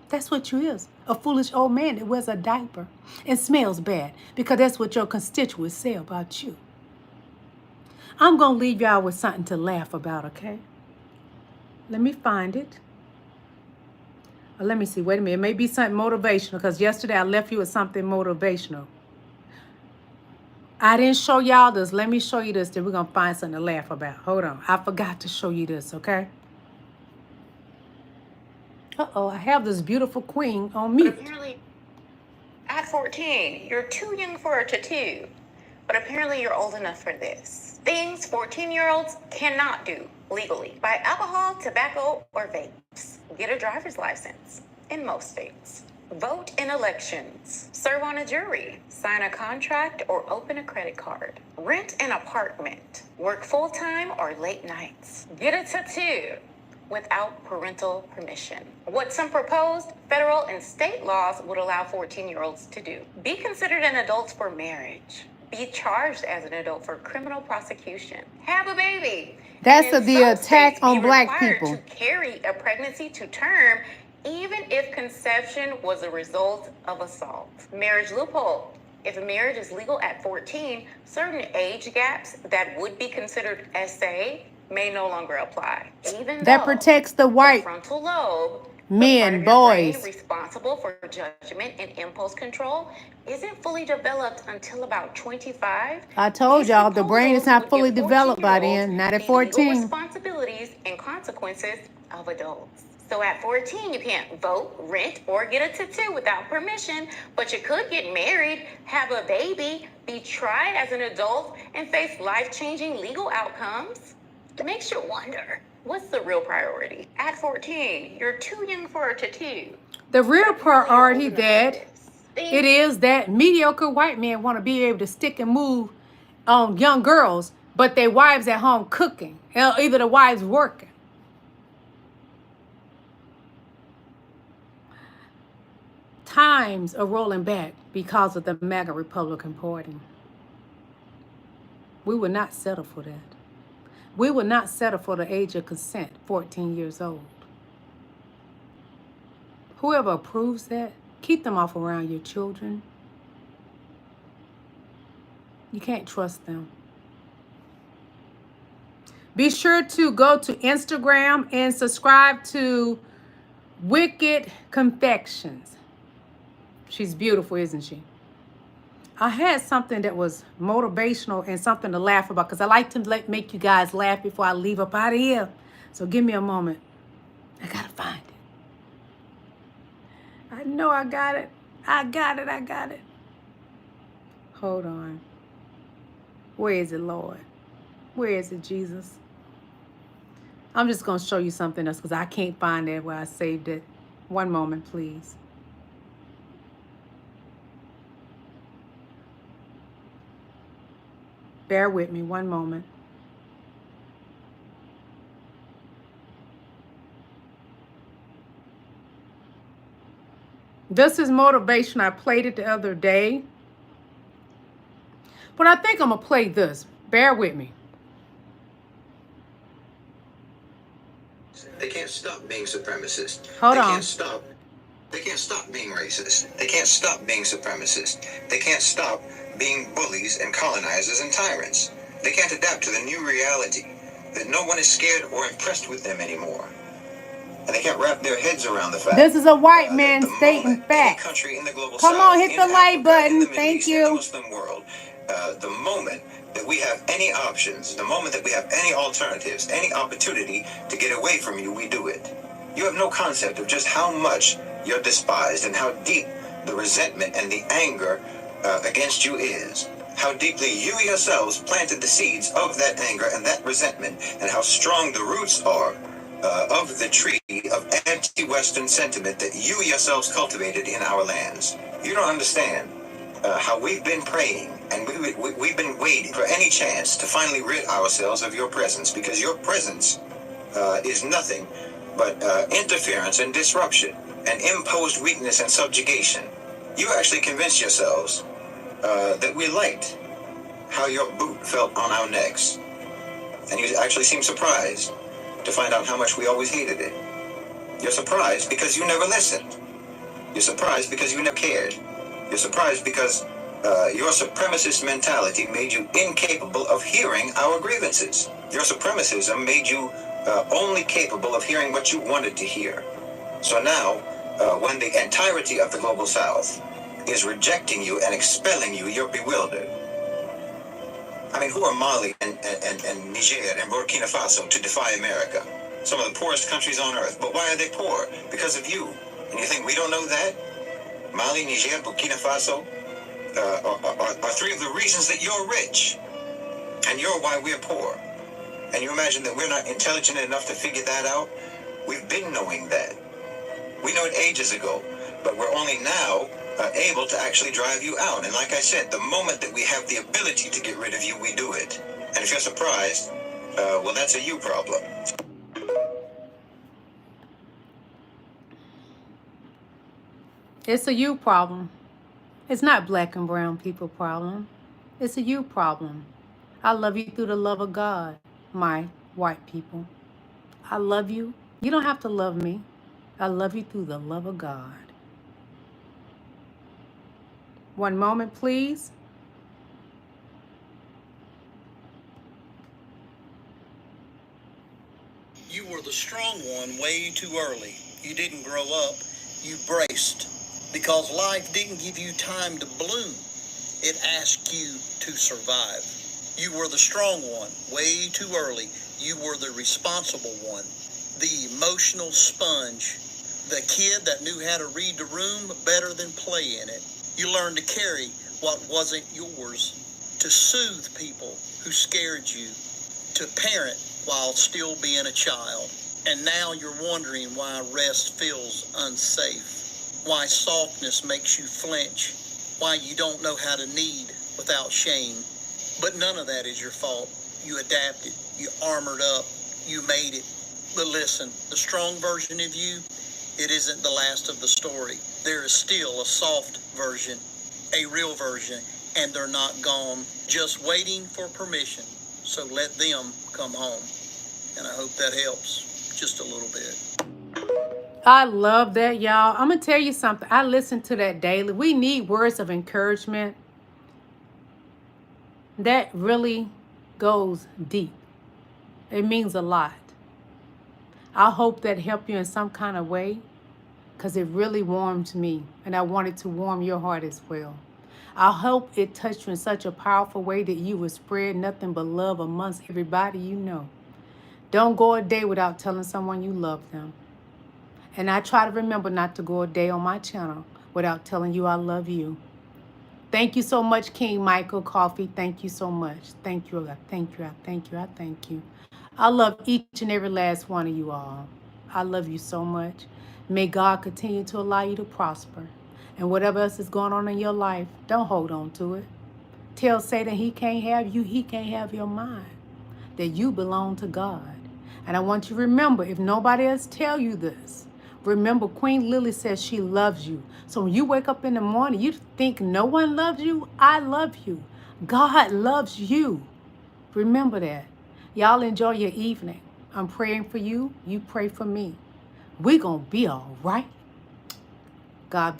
That's what you is. A foolish old man that wears a diaper and smells bad because that's what your constituents say about you. I'm going to leave y'all with something to laugh about, okay? Let me find it. Let me see. Wait a minute. It may be something motivational because yesterday I left you with something motivational. I didn't show y'all this. Let me show you this. Then we're going to find something to laugh about. Hold on. I forgot to show you this, okay? Uh-oh. I have this beautiful queen on mute. But apparently, at 14, you're too young for a tattoo. But apparently you're old enough for this. Things 14-year-olds cannot do legally. Buy alcohol, tobacco, or vapes. Get a driver's license in most states. Vote in elections. Serve on a jury. Sign a contract or open a credit card. Rent an apartment. Work full-time or late nights. Get a tattoo without parental permission. What some proposed federal and state laws would allow 14-year-olds to do. Be considered an adult for marriage. Be charged as an adult for criminal prosecution. Have a baby. That's the attack on black people. To carry a pregnancy to term, even if conception was a result of assault. Marriage loophole. If a marriage is legal at 14, certain age gaps that would be considered SA may no longer apply. Even that protects the white frontal lobe, men, boys, responsible for judgment and impulse control, isn't fully developed until about 25. I told y'all the brain is not fully developed by then, not at 14. Responsibilities and consequences of adults. So at 14, you can't vote, rent, or get a tattoo without permission, but you could get married, have a baby, be tried as an adult, and face life-changing legal outcomes. It makes you wonder, what's the real priority? At 14, you're too young for a tattoo. The real priority that it is that mediocre white men want to be able to stick and move on young girls, but their wives at home cooking, either the wives working. Times are rolling back because of the MAGA Republican Party. We will not settle for that. We will not settle for the age of consent, 14 years old. Whoever approves that, keep them off around your children. You can't trust them. Be sure to go to Instagram and subscribe to Wicked Confections. She's beautiful, isn't she? I had something that was motivational and something to laugh about because I like to make you guys laugh before I leave up out of here. So give me a moment. I gotta find it. I know I got it. I got it. Hold on. Where is it, Lord? Where is it, Jesus? I'm just going to show you something else because I can't find it where I saved it. One moment, please. Bear with me one moment. This is motivation. I played it the other day. But I think I'm going to play this. Bear with me. They can't stop being supremacist. Hold on. They can't stop being racist. They can't stop being supremacist. They can't stop being bullies and colonizers and tyrants. They can't adapt to the new reality that no one is scared or impressed with them anymore. And they can't wrap their heads around the fact. This is a white man stating facts. Come on, hit the like button. Thank you. In the Muslim world, the moment that we have any options, the moment that we have any alternatives, any opportunity to get away from you, we do it. You have no concept of just how much you're despised and how deep the resentment and the anger against you is. How deeply you yourselves planted the seeds of that anger and that resentment, and how strong the roots are of the tree of anti-Western sentiment that you yourselves cultivated in our lands. You don't understand how we've been praying and we've been waiting for any chance to finally rid ourselves of your presence, because your presence is nothing but interference and disruption and imposed weakness and subjugation. You actually convinced yourselves that we liked how your boot felt on our necks. And you actually seemed surprised to find out how much we always hated it. You're surprised because you never listened. You're surprised because you never cared. You're surprised because your supremacist mentality made you incapable of hearing our grievances. Your supremacism made you only capable of hearing what you wanted to hear. So now, when the entirety of the global South is rejecting you and expelling you, you're bewildered. I mean, who are Mali and Niger and Burkina Faso to defy America? Some of the poorest countries on earth. But why are they poor? Because of you. And you think we don't know that? Mali, Niger, Burkina Faso are three of the reasons that you're rich. And you're why we're poor. And you imagine that we're not intelligent enough to figure that out? We've been knowing that. We know it ages ago, but we're only now able to actually drive you out. And like I said, the moment that we have the ability to get rid of you, we do it. And if you're surprised, well, that's a you problem. It's a you problem. It's not black and brown people problem. It's a you problem. I love you through the love of God, my white people. I love you. You don't have to love me. I love you through the love of God. One moment, please. You were the strong one way too early. You didn't grow up. You braced. Because life didn't give you time to bloom. It asked you to survive. You were the strong one way too early. You were the responsible one. the emotional sponge, the kid that knew how to read the room better than play in it. You learned to carry what wasn't yours, to soothe people who scared you, to parent while still being a child. And now you're wondering why rest feels unsafe, why softness makes you flinch, why you don't know how to need without shame. But none of that is your fault. You adapted, you armored up, you made it. But listen, the strong version of you, it isn't the last of the story. There is still a soft version, a real version, and they're not gone, just waiting for permission. So let them come home. And I hope that helps just a little bit. I love that, y'all. I'm going to tell you something. I listen to that daily. We need words of encouragement. That really goes deep. It means a lot. I hope that helped you in some kind of way, because it really warmed me, and I wanted to warm your heart as well. I hope it touched you in such a powerful way that you will spread nothing but love amongst everybody you know. Don't go a day without telling someone you love them. And I try to remember not to go a day on my channel without telling you I love you. Thank you so much, King Michael Coffee. Thank you so much. Thank you. I thank you. I thank you. I thank you. I love each and every last one of you all. I love you so much. May God continue to allow you to prosper. And whatever else is going on in your life, don't hold on to it. Tell Satan he can't have you. He can't have your mind. That you belong to God. And I want you to remember, if nobody else tell you this, remember Queen Lillie says she loves you. So when you wake up in the morning, you think no one loves you? I love you. God loves you. Remember that. Y'all enjoy your evening. I'm praying for you. You pray for me. We're going to be all right. God bless.